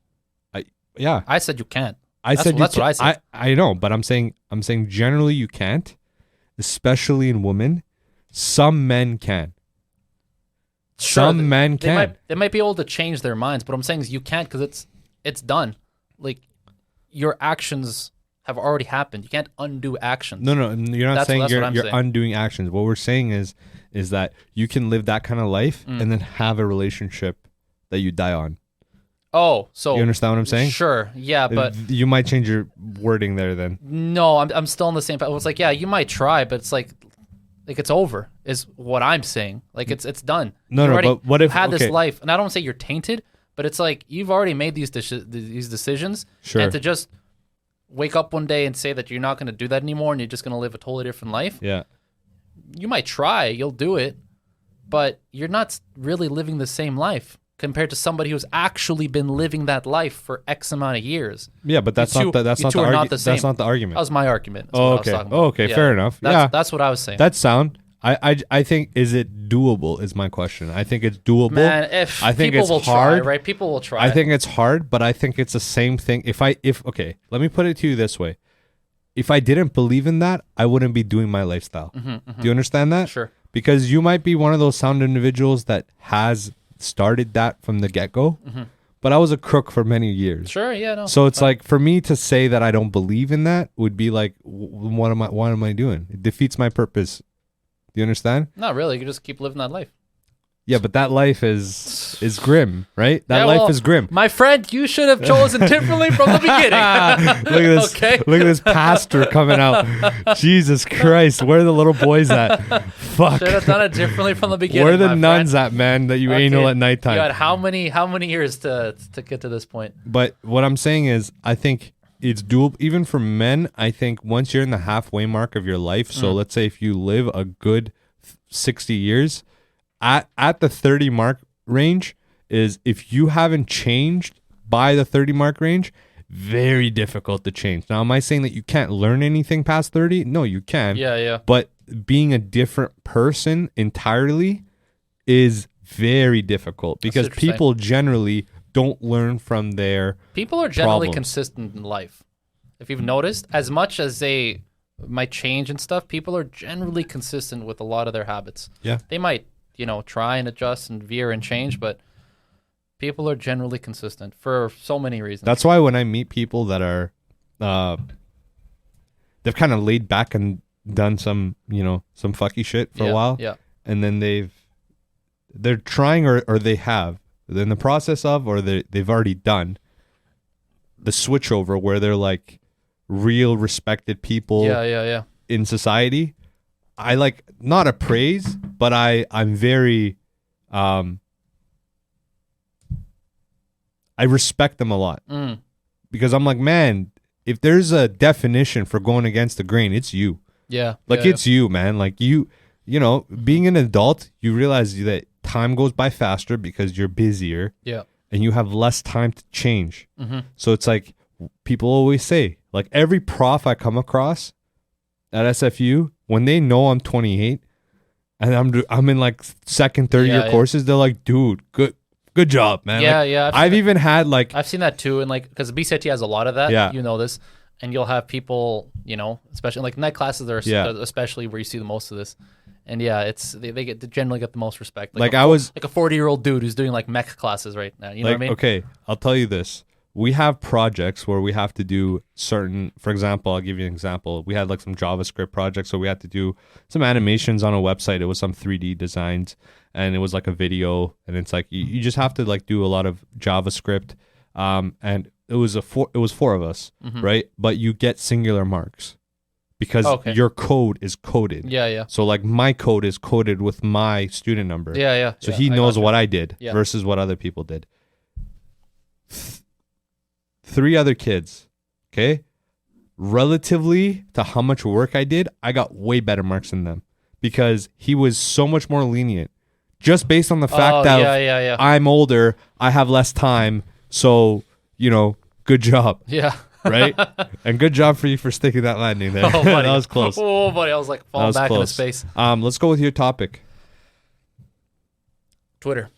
Yeah. I said you can't. That's what I said. I know, but I'm saying generally you can't, especially in women. Some men can. Sure, Some men can. They might be able to change their minds, but I'm saying is you can't, because it's done. Like, your actions have already happened. You can't undo actions. No, you're not saying that's you're what I'm saying. undoing actions. What we're saying is that you can live that kind of life and then have a relationship that you die on. Oh, so You understand what I'm saying? Sure, yeah, but You might change your wording there then. no, I'm still in the same. It's like, yeah, you might try, but it's like it's over. Is what I'm saying. Like, it's done. No, You no, already but what if- had this okay. life? And I don't say you're tainted, but it's like you've already made these decisions. Sure. And to just wake up one day and say that you're not going to do that anymore and you're just going to live a totally different life. Yeah. You might try, you'll do it, but you're not really living the same life compared to somebody who's actually been living that life for X amount of years. Yeah, but that's not the you two are not the That's same. not the argument. That was my argument. That's Oh, what I was okay. talking about. Oh, okay. Yeah. Fair enough. Yeah. That's what I was saying. That's sound. I think, is it doable is my question. I think it's doable. Man, if I think people it's will hard. try, right? People will try. I think it's hard, but I think it's the same thing. Okay, let me put it to you this way. If I didn't believe in that, I wouldn't be doing my lifestyle. Do you understand that? Sure. Because you might be one of those sound individuals that has started that from the get-go, but I was a crook for many years. Sure, yeah, no. So it's like, for me to say that I don't believe in that would be like, what am I doing? It defeats my purpose. Do you understand? Not really. You can just keep living that life. Yeah, but that life is grim, right? That Yeah, life well, is grim. My friend, you should have chosen differently from the beginning. Look at this. Okay. Look at this pastor coming out. Jesus Christ, where are the little boys at? Fuck. Should have done it differently from the beginning. Where are the my nuns friend. at, man? That you Okay, anal at nighttime. You had how many years to get to this point? But what I'm saying is, I think it's doable even for men. I think once you're in the halfway mark of your life, so let's say if you live a good 60 years, at the 30 mark range, is if you haven't changed by the 30 mark range, very difficult to change. Now, am I saying that you can't learn anything past 30? No, you can. Yeah. But being a different person entirely is very difficult because interesting. people generally don't learn from their People are generally problems. consistent in life. If you've noticed, as much as they might change and stuff, people are generally consistent with a lot of their habits. Yeah. They might, try and adjust and veer and change, but people are generally consistent for so many reasons. That's why when I meet people that are they've kind of laid back and done some fucky shit for a while, Yeah. and then they're trying or they have, they're in the process of, or they've already done the switch over where they're like real respected people Yeah. in society. I like not a praise, but I'm very I respect them a lot because I'm like, man, if there's a definition for going against the grain, it's you. Yeah. Like it's you, man. Like you being an adult, you realize that time goes by faster because you're busier. Yeah. And you have less time to change. Mm-hmm. So it's like people always say, like every prof I come across at SFU, when they know I'm 28 and I'm in like second, third year courses, they're like, dude, good job, man. Yeah, like, yeah. I've even had like I've seen that too, and like because BCIT has a lot of that. Yeah. You know this, and you'll have people, especially like night classes, are especially where you see the most of this. And yeah, it's they generally get the most respect. Like I was like a 40-year-old dude who's doing like mech classes right now. You know what I mean? Okay, I'll tell you this. We have projects where we have to do certain, for example, I'll give you an example. We had like some JavaScript projects, so we had to do some animations on a website. It was some 3D designs, and it was like a video, and it's like you just have to like do a lot of JavaScript. And it was four of us, right? But you get singular marks because your code is coded. Yeah. So like my code is coded with my student number. Yeah. So he knows what I did versus what other people did. 3 other kids, okay? Relatively to how much work I did, I got way better marks than them because he was so much more lenient. Just based on the fact that I'm older, I have less time, so, good job. Yeah. Right? And good job for you for sticking that landing there. Oh, buddy. That was close. Oh, buddy. I was like falling back into space. Let's go with your topic. Twitter.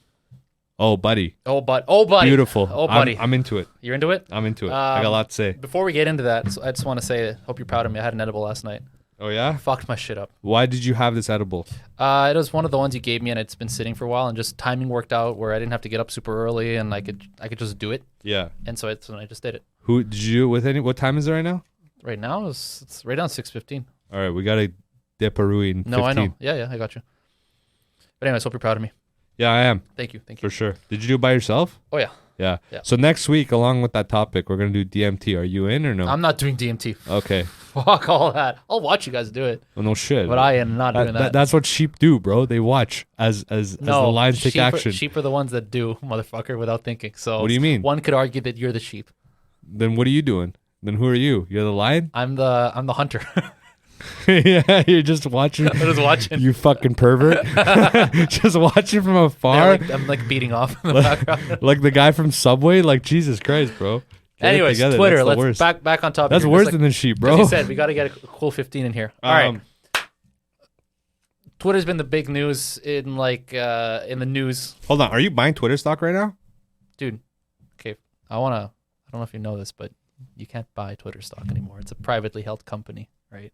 Oh, buddy. Oh, buddy. Beautiful. Oh, buddy. I'm into it. You're into it? I'm into it. I got a lot to say. Before we get into that, I just want to say, hope you're proud of me. I had an edible last night. Oh, yeah? Fucked my shit up. Why did you have this edible? It was one of the ones you gave me, and it's been sitting for a while, and just timing worked out where I didn't have to get up super early, and I could just do it. Yeah. And so I just did it. Who did you do it with? What time is it right now? Right now it's right down 6:15. All right, we got to dip a Rui in 15. No, I know. Yeah, I got you. But anyways, hope you're proud of me. Yeah, I am. Thank you. For sure. Did you do it by yourself? Oh yeah. Yeah. So next week, along with that topic, we're gonna do DMT. Are you in or no? I'm not doing DMT. Okay. Fuck all that. I'll watch you guys do it. Well, no shit. But I am not doing that. That's what sheep do, bro. They watch as the lions take action. Sheep are the ones that do, motherfucker, without thinking. So what do you mean? One could argue that you're the sheep. Then what are you doing? Then who are you? You're the lion? I'm the hunter. Yeah, you're just watching. I'm just watching. You fucking pervert. Just watching from afar. Yeah, I'm like beating off in the background. Like the guy from Subway. Like, Jesus Christ, bro. Anyways, Twitter. Let's back on topic. That's worse than the sheep, bro. As you said, we got to get a cool 15 in here. All right. Twitter's been the big news in in the news. Hold on. Are you buying Twitter stock right now? Dude, okay. I don't know if you know this, but you can't buy Twitter stock anymore. It's a privately held company, right?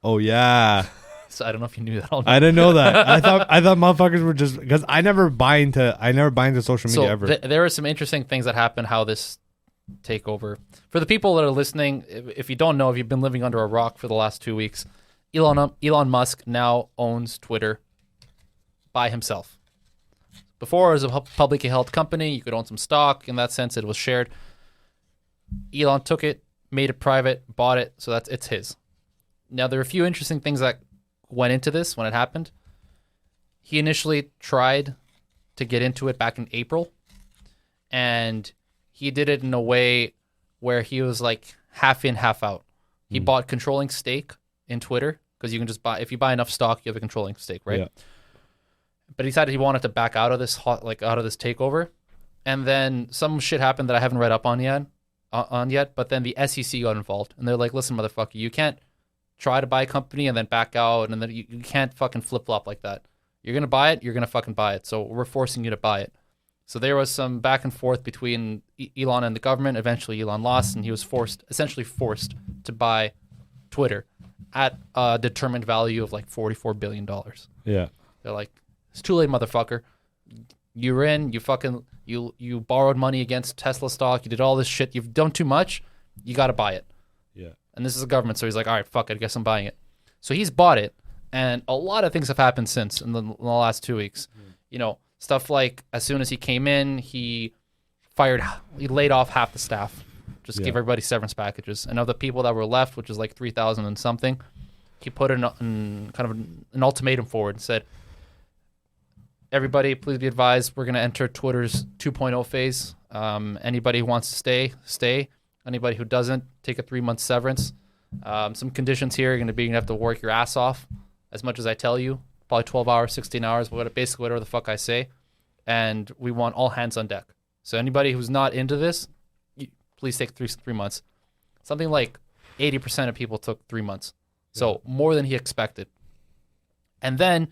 Oh, yeah. So I don't know if you knew that. I didn't know that. I thought motherfuckers were just because I never buy into social media ever. There are some interesting things that happen. How this takeover for the people that are listening. If you don't know, if you've been living under a rock for the last 2 weeks, Elon Musk now owns Twitter by himself. Before it was a publicly held company. You could own some stock. In that sense, it was shared. Elon took it, made it private, bought it, so it's his. Now, there are a few interesting things that went into this when it happened. He initially tried to get into it back in April, and he did it in a way where he was like half in, half out. He bought controlling stake in Twitter because you can just buy, if you buy enough stock, you have a controlling stake, right? Yeah. But he decided he wanted to back out of this takeover, and then some shit happened that I haven't read up on yet. But then the SEC got involved, and they're like, "Listen, motherfucker, you can't try to buy a company and then back out, and then you can't fucking flip flop like that. You're gonna buy it, you're gonna fucking buy it. So we're forcing you to buy it. So there was some back and forth between Elon and the government. Eventually, Elon lost, and he was essentially forced to buy Twitter at a determined value of like $44 billion. Yeah. They're like, it's too late, motherfucker. You're in. You borrowed money against Tesla stock. You did all this shit. You've done too much. You got to buy it. Yeah. And this is the government, so he's like, all right, fuck it. I guess I'm buying it. So he's bought it, and a lot of things have happened since in the last 2 weeks. You know, stuff like as soon as he came in, he laid off half the staff. Just gave everybody severance packages. And of the people that were left, which is like 3,000 and something, he put kind of an ultimatum forward and said, everybody, please be advised, we're going to enter Twitter's 2.0 phase. Anybody who wants to stay. Anybody who doesn't, take a 3-month severance. Some conditions here are going to be you have to work your ass off as much as I tell you. Probably 12 hours, 16 hours, basically whatever the fuck I say. And we want all hands on deck. So anybody who's not into this, please take 3 months. Something like 80% of people took 3 months. So more than he expected. And then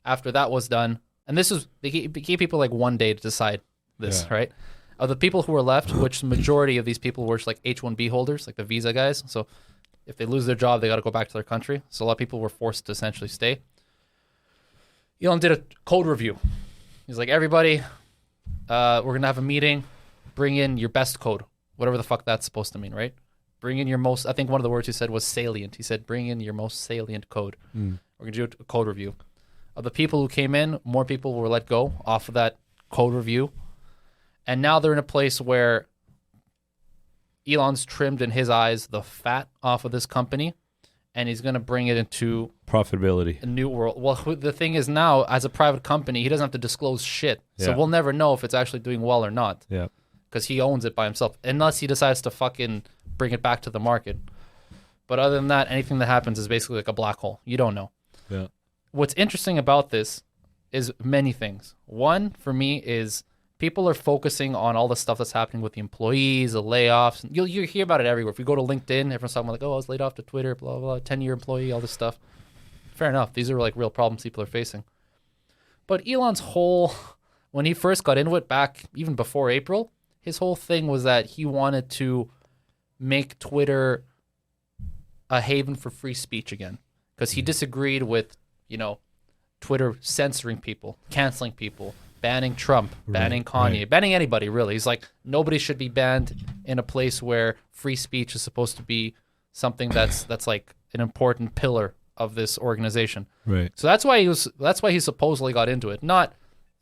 after that was done, and they gave people like 1 day to decide this, right? Of the people who were left, which the majority of these people were just like H-1B holders, like the visa guys. So if they lose their job, they got to go back to their country. So a lot of people were forced to essentially stay. Elon did a code review. He's like, everybody, we're going to have a meeting. Bring in your best code, whatever the fuck that's supposed to mean, right? Bring in your most, I think one of the words he said was salient. He said, bring in your most salient code. We're going to do a code review. Of the people who came in, more people were let go off of that code review. And now they're in a place where Elon's trimmed in his eyes the fat off of this company, and he's going to bring it into profitability, a new world. Well, the thing is now, as a private company, he doesn't have to disclose shit. So we'll never know if it's actually doing well or not. Yeah. Because he owns it by himself, unless he decides to fucking bring it back to the market. But other than that, anything that happens is basically like a black hole. You don't know. Yeah. What's interesting about this is many things. One, for me, is people are focusing on all the stuff that's happening with the employees, the layoffs. You hear about it everywhere. If you go to LinkedIn, everyone's talking about like, oh, I was laid off to Twitter, blah, blah, blah, 10-year employee, all this stuff. Fair enough. These are like real problems people are facing. But Elon's when he first got into it back even before April, his whole thing was that he wanted to make Twitter a haven for free speech again. Because he disagreed with, Twitter censoring people, canceling people, banning Trump, banning Kanye, banning anybody, really. He's like, nobody should be banned in a place where free speech is supposed to be something that's like an important pillar of this organization. Right. So that's why he supposedly got into it, not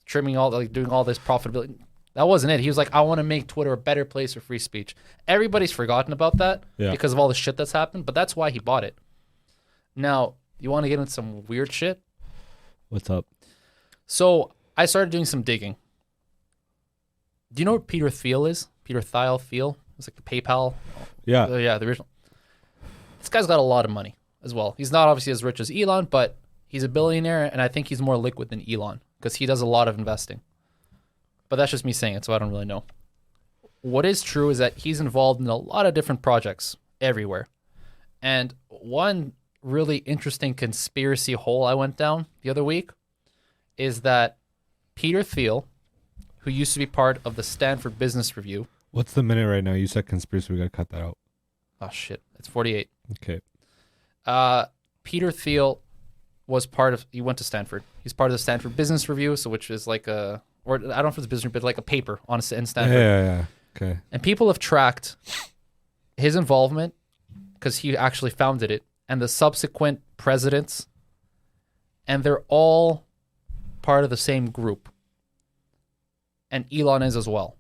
trimming doing all this profitability. That wasn't it. He was like, I want to make Twitter a better place for free speech. Everybody's forgotten about that because of all the shit that's happened, but that's why he bought it. Now, you want to get into some weird shit? What's up? So I started doing some digging. Do you know what Peter Thiel is? Peter Thiel? It's like the PayPal. Yeah. The original. This guy's got a lot of money as well. He's not obviously as rich as Elon, but he's a billionaire, and I think he's more liquid than Elon because he does a lot of investing. But that's just me saying it, so I don't really know. What is true is that he's involved in a lot of different projects everywhere. And one really interesting conspiracy hole I went down the other week is that Peter Thiel, who used to be part of the Stanford Business Review. What's the minute right now? You said conspiracy. We got to cut that out. Oh, shit. It's 48. Okay. Peter Thiel he went to Stanford. He's part of the Stanford Business Review, which is like or I don't know if it's a business, but like a paper in Stanford. Yeah. Okay. And people have tracked his involvement because he actually founded it and the subsequent presidents, and they're all part of the same group. And Elon is as well.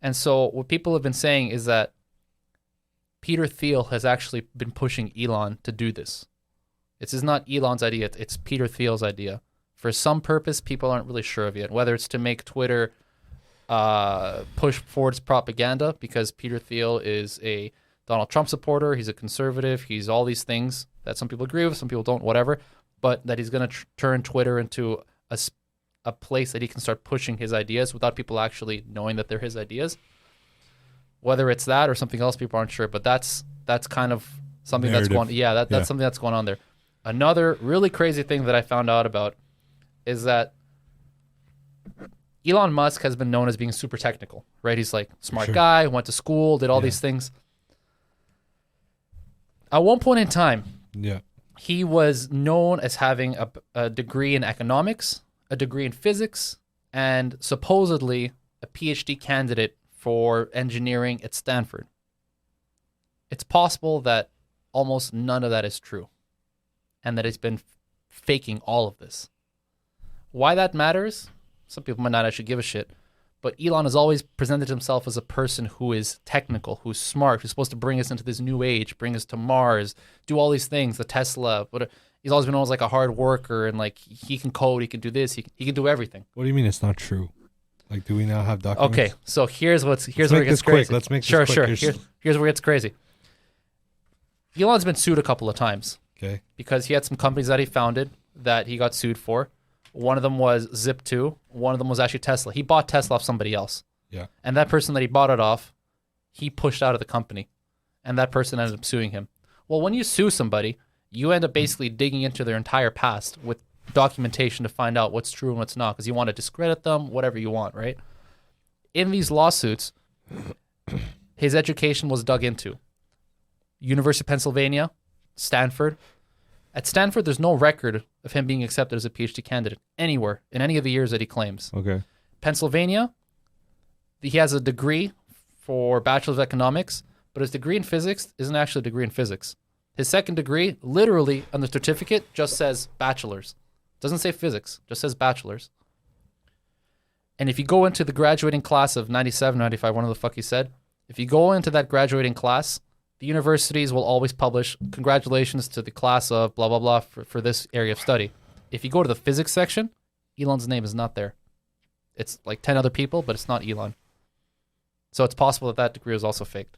And so what people have been saying is that Peter Thiel has actually been pushing Elon to do this. This is not Elon's idea. It's Peter Thiel's idea. For some purpose, people aren't really sure of yet. Whether it's to make Twitter push forward its propaganda, because Peter Thiel is a Donald Trump supporter. He's a conservative. He's all these things that some people agree with, some people don't, whatever. But that he's going to turn Twitter into a place that he can start pushing his ideas without people actually knowing that they're his ideas. Whether it's that or something else, people aren't sure. But that's kind of something Narrative. that's going. Yeah, that's Yeah. something that's going on there. Another really crazy thing that I found out about is that Elon Musk has been known as being super technical, right? He's like smart Sure. guy, went to school, did all Yeah. these things. At one point in time, Yeah. he was known as having a degree in economics, a degree in physics, and supposedly a PhD candidate for engineering at Stanford. It's possible that almost none of that is true and that he's been faking all of this. Why that matters? Some people might not actually give a shit. But Elon has always presented himself as a person who is technical, who's smart, who's supposed to bring us into this new age, bring us to Mars, do all these things, the Tesla. But he's always been known as like a hard worker and like he can code, he can do this, he can do everything. What do you mean it's not true? Like, do we now have documents? Okay, so here's where it make gets this quick. crazy. Let's make this sure, quick. Sure. Here's where it gets crazy. Elon's been sued a couple of times Okay. because he had some companies that he founded that he got sued for. One of them was Zip2. One of them was actually Tesla. He bought Tesla off somebody else. Yeah. And that person that he bought it off, he pushed out of the company. And that person ended up suing him. Well, when you sue somebody, you end up basically digging into their entire past with documentation to find out what's true and what's not because you want to discredit them, whatever you want, right? In these lawsuits, his education was dug into. University of Pennsylvania, Stanford. At Stanford, there's no record of him being accepted as a PhD candidate anywhere in any of the years that he claims. Okay. Pennsylvania, he has a degree for Bachelor of Economics, but his degree in physics isn't actually a degree in physics. His second degree, literally on the certificate, just says bachelor's. Doesn't say physics, just says bachelor's. And if you go into the graduating class of 97, 95, whatever the fuck he said, if you go into that graduating class, the universities will always publish congratulations to the class of blah, blah, blah for this area of study. If you go to the physics section, Elon's name is not there. It's like 10 other people, but it's not Elon. So it's possible that degree was also faked.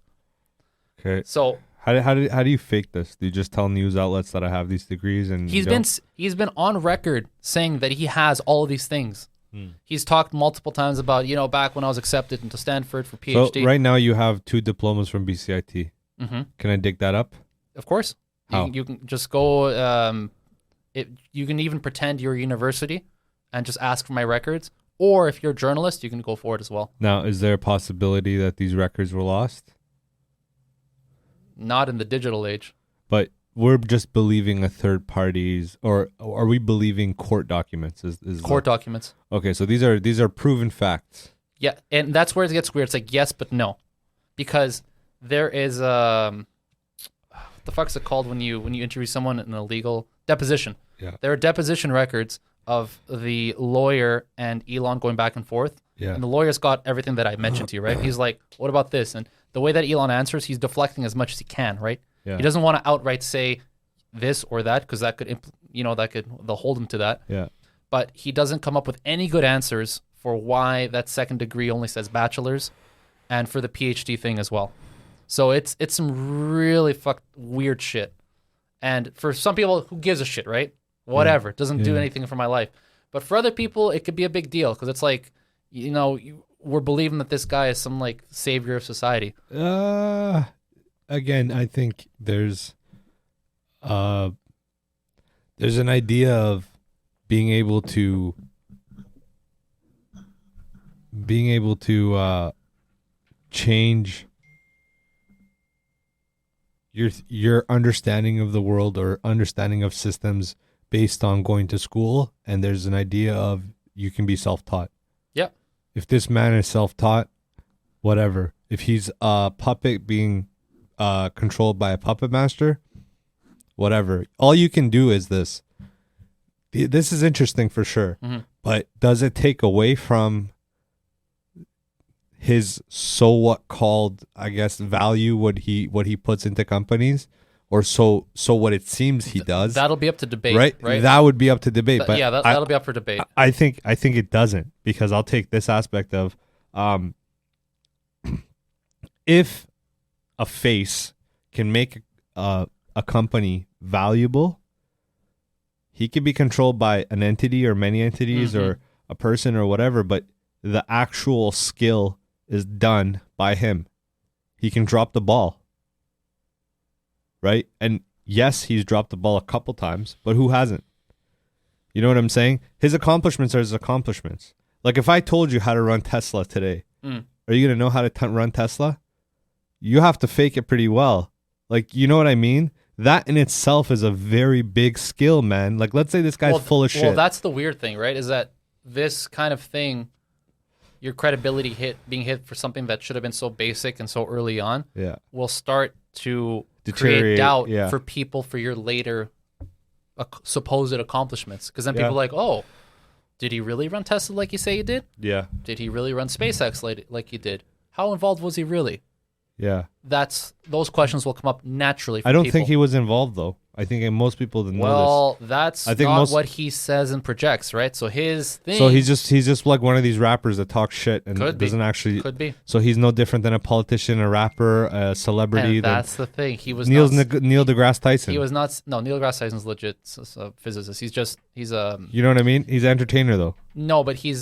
Okay. So How do you fake this? Do you just tell news outlets that I have these degrees and he's been on record saying that he has all of these things. He's talked multiple times about, back when I was accepted into Stanford for PhD. So right now you have 2 diplomas from BCIT. Mm-hmm. Can I dig that up? Of course. How? You can just go, you can even pretend you're a university and just ask for my records. Or if you're a journalist, you can go for it as well. Now, is there a possibility that these records were lost? Not in the digital age. But we're just believing a third party's, or are we believing court documents? Court documents. Okay, so these are proven facts. Yeah, and that's where it gets weird. It's like yes, but no. Because there is what the fuck's it called when you interview someone in a legal deposition? Yeah. There are deposition records of the lawyer and Elon going back and forth. Yeah. And the lawyer's got everything that I mentioned to you, right? He's like, what about this? And the way that Elon answers, he's deflecting as much as he can, right? Yeah. He doesn't want to outright say this or that because that could, they'll hold him to that. Yeah. But he doesn't come up with any good answers for why that second degree only says bachelor's and for the PhD thing as well. So it's some really weird shit. And for some people, who gives a shit, right? Whatever. It doesn't do anything for my life. But for other people, it could be a big deal because it's like, we're believing that this guy is some like savior of society. Again, I think there's an idea of being able to change your understanding of the world or understanding of systems based on going to school, and there's an idea of you can be self-taught. Yep. If this man is self-taught, whatever. If he's a puppet being controlled by a puppet master, whatever. All you can do is this. This is interesting for sure, but does it take away from his so what called, I guess, value what he puts into companies, or so what it seems he does? That'll be up to debate, right? That would be up to debate. But yeah, that'll be up for debate. I think it doesn't, because I'll take this aspect of if a face can make a company valuable, he can be controlled by an entity or many entities or a person or whatever, but the actual skill is done by him. He can drop the ball. right? And yes, he's dropped the ball a couple times, but who hasn't? You know what I'm saying? His accomplishments are his accomplishments. Like if I told you how to run Tesla today, are you going to know how to run Tesla? You have to fake it pretty well. Like, you know what I mean? That in itself is a very big skill, man. Like, let's say this guy's full of shit. Well, that's the weird thing, right? Is that this kind of thing, your credibility being hit for something that should have been so basic and so early on, will start to create doubt for people for your later supposed accomplishments. Because then people are like, oh, did he really run Tesla like you say he did? Yeah. Did he really run SpaceX like he did? How involved was he really? Yeah. Those questions will come up naturally for I don't people. think he was involved, though. I think most people didn't know this. Well, that's not what he says and projects, right? So his thing... So he's just like one of these rappers that talk shit and doesn't actually... Could be. So he's no different than a politician, a rapper, a celebrity. And that's the thing. He was Neil deGrasse Tyson. He was not... No, Neil deGrasse Tyson's legit a physicist. He's You know what I mean? He's an entertainer, though. No, but he's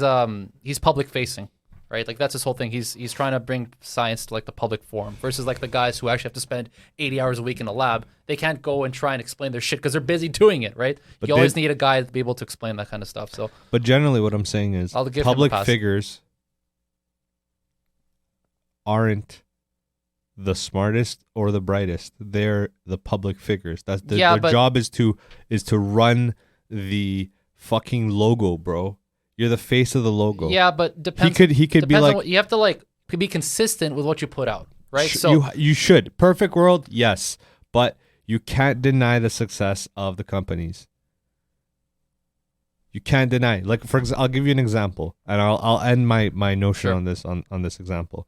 public facing. Right, like that's his whole thing. He's trying to bring science to like the public forum versus like the guys who actually have to spend 80 hours a week in a lab. They can't go and try and explain their shit because they're busy doing it. Right, you always need a guy to be able to explain that kind of stuff. So, but generally, what I'm saying is, public figures aren't the smartest or the brightest. They're the public figures. That's their job is to run the fucking logo, bro. You're the face of the logo. Yeah, but depends. He could be like, you have to like be consistent with what you put out, right? So you should. Perfect world, yes, but you can't deny the success of the companies. You can't deny. Like for example, I'll give you an example, and I'll end my notion on this example.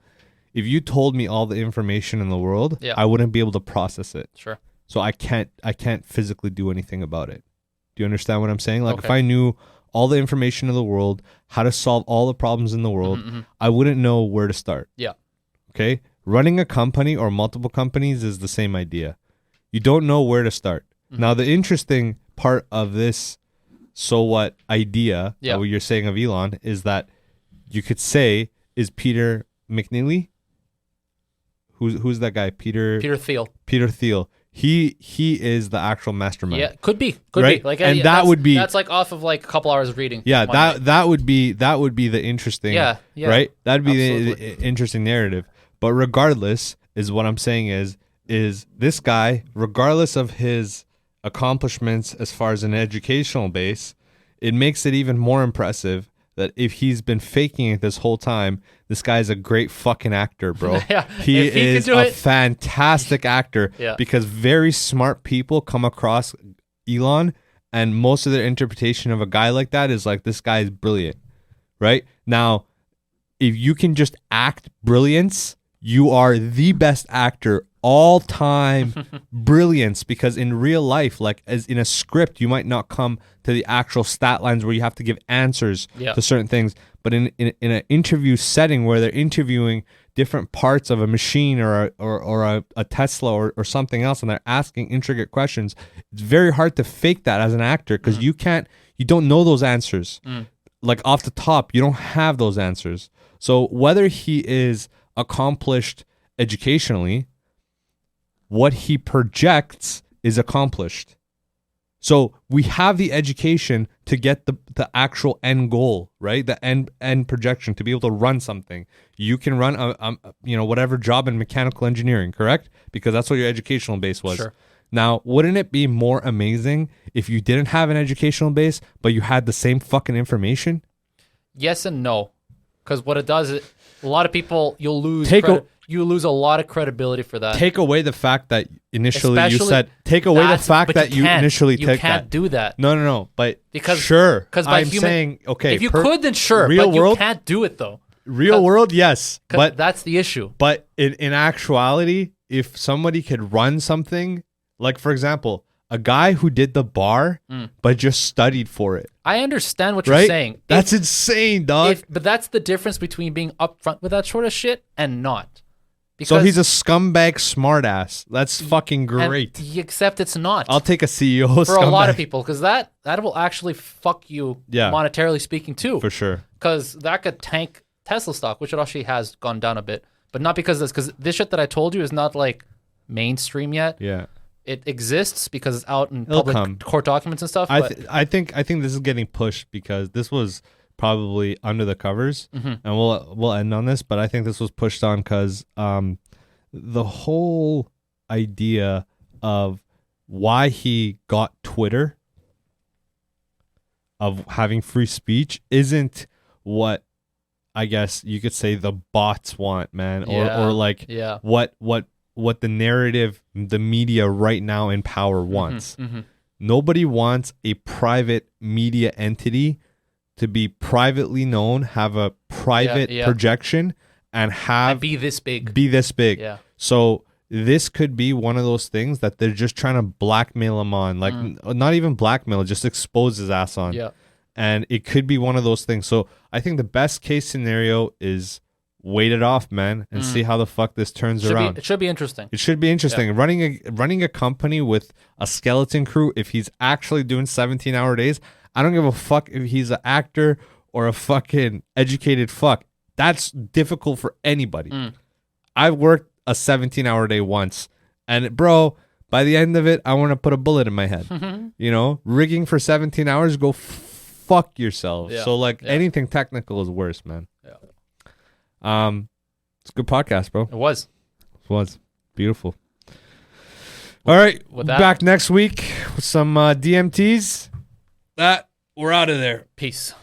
If you told me all the information in the world, I wouldn't be able to process it. Sure. So I can't physically do anything about it. Do you understand what I'm saying? Like if I knew all the information in the world, how to solve all the problems in the world, I wouldn't know where to start. Yeah. Okay? Running a company or multiple companies is the same idea. You don't know where to start. Now, the interesting part of this so what idea, what you're saying of Elon, is that you could say, is Peter McNeely? Who's that guy? Peter Thiel. Peter Thiel. He is the actual mastermind. Yeah, could be. Like, and that would be that's like off of like a couple hours of reading. Yeah, that would be the interesting. Yeah. Right. That'd be the interesting narrative. But regardless, is what I'm saying is this guy, regardless of his accomplishments as far as an educational base, it makes it even more impressive that if he's been faking it this whole time, this guy's a great fucking actor, bro. He is a fantastic actor because very smart people come across Elon and most of their interpretation of a guy like that is like, this guy is brilliant, right? Now, if you can just act brilliance, you are the best actor all time brilliance, because in real life, like as in a script, you might not come to the actual stat lines where you have to give answers to certain things, but in an interview setting where they're interviewing different parts of a machine or a Tesla or something else, and they're asking intricate questions, it's very hard to fake that as an actor because you don't know those answers. Like off the top, you don't have those answers. So whether he is accomplished educationally, what he projects is accomplished. So we have the education to get the actual end goal, right? The end projection to be able to run something. You can run whatever job in mechanical engineering, correct? Because that's what your educational base was. Sure. Now, wouldn't it be more amazing if you didn't have an educational base, but you had the same fucking information? Yes and no. Because what it does is a lot of people, you'll lose you lose a lot of credibility for that. Take away the fact that initially you said. Take away the fact that you initially took that. You can't do that. No. But because sure, I'm saying okay. If you could, then sure. But you can't do it though. Real world, yes, but that's the issue. But in actuality, if somebody could run something, like for example, a guy who did the bar but just studied for it. I understand what you're saying. That's insane, dog. But that's the difference between being upfront with that sort of shit and not. Because so he's a scumbag smartass. That's fucking great. Except it's not. I'll take a CEO for scumbag. A lot of people, because that will actually fuck you monetarily speaking too. For sure. Because that could tank Tesla stock, which it actually has gone down a bit. But not because of this, because this shit that I told you is not like mainstream yet. Yeah. it exists because it's out in It'll public come. court documents and stuff. I think this is getting pushed because this was probably under the covers, and we'll end on this. But I think this was pushed on because the whole idea of why he got Twitter, of having free speech, isn't what I guess you could say the bots want, man, or like what the narrative, the media right now in power wants. Nobody wants a private media entity to be privately known, have a private projection, and be this big. Yeah. So this could be one of those things that they're just trying to blackmail him on, like not even blackmail, just expose his ass on. Yeah. And it could be one of those things. So I think the best case scenario is wait it off, man, and see how the fuck this turns around. It should be interesting. It should be interesting. Yeah. Running a company with a skeleton crew, if he's actually doing 17-hour days, I don't give a fuck if he's an actor or a fucking educated fuck. That's difficult for anybody. I've worked a 17-hour day once, and bro, by the end of it, I want to put a bullet in my head. You know, rigging for 17 hours, go fuck yourself. Yeah. So like anything technical is worse, man. Yeah. It's a good podcast, bro. It was beautiful. All right, with that, back next week with some DMTs. We're out of there. Peace.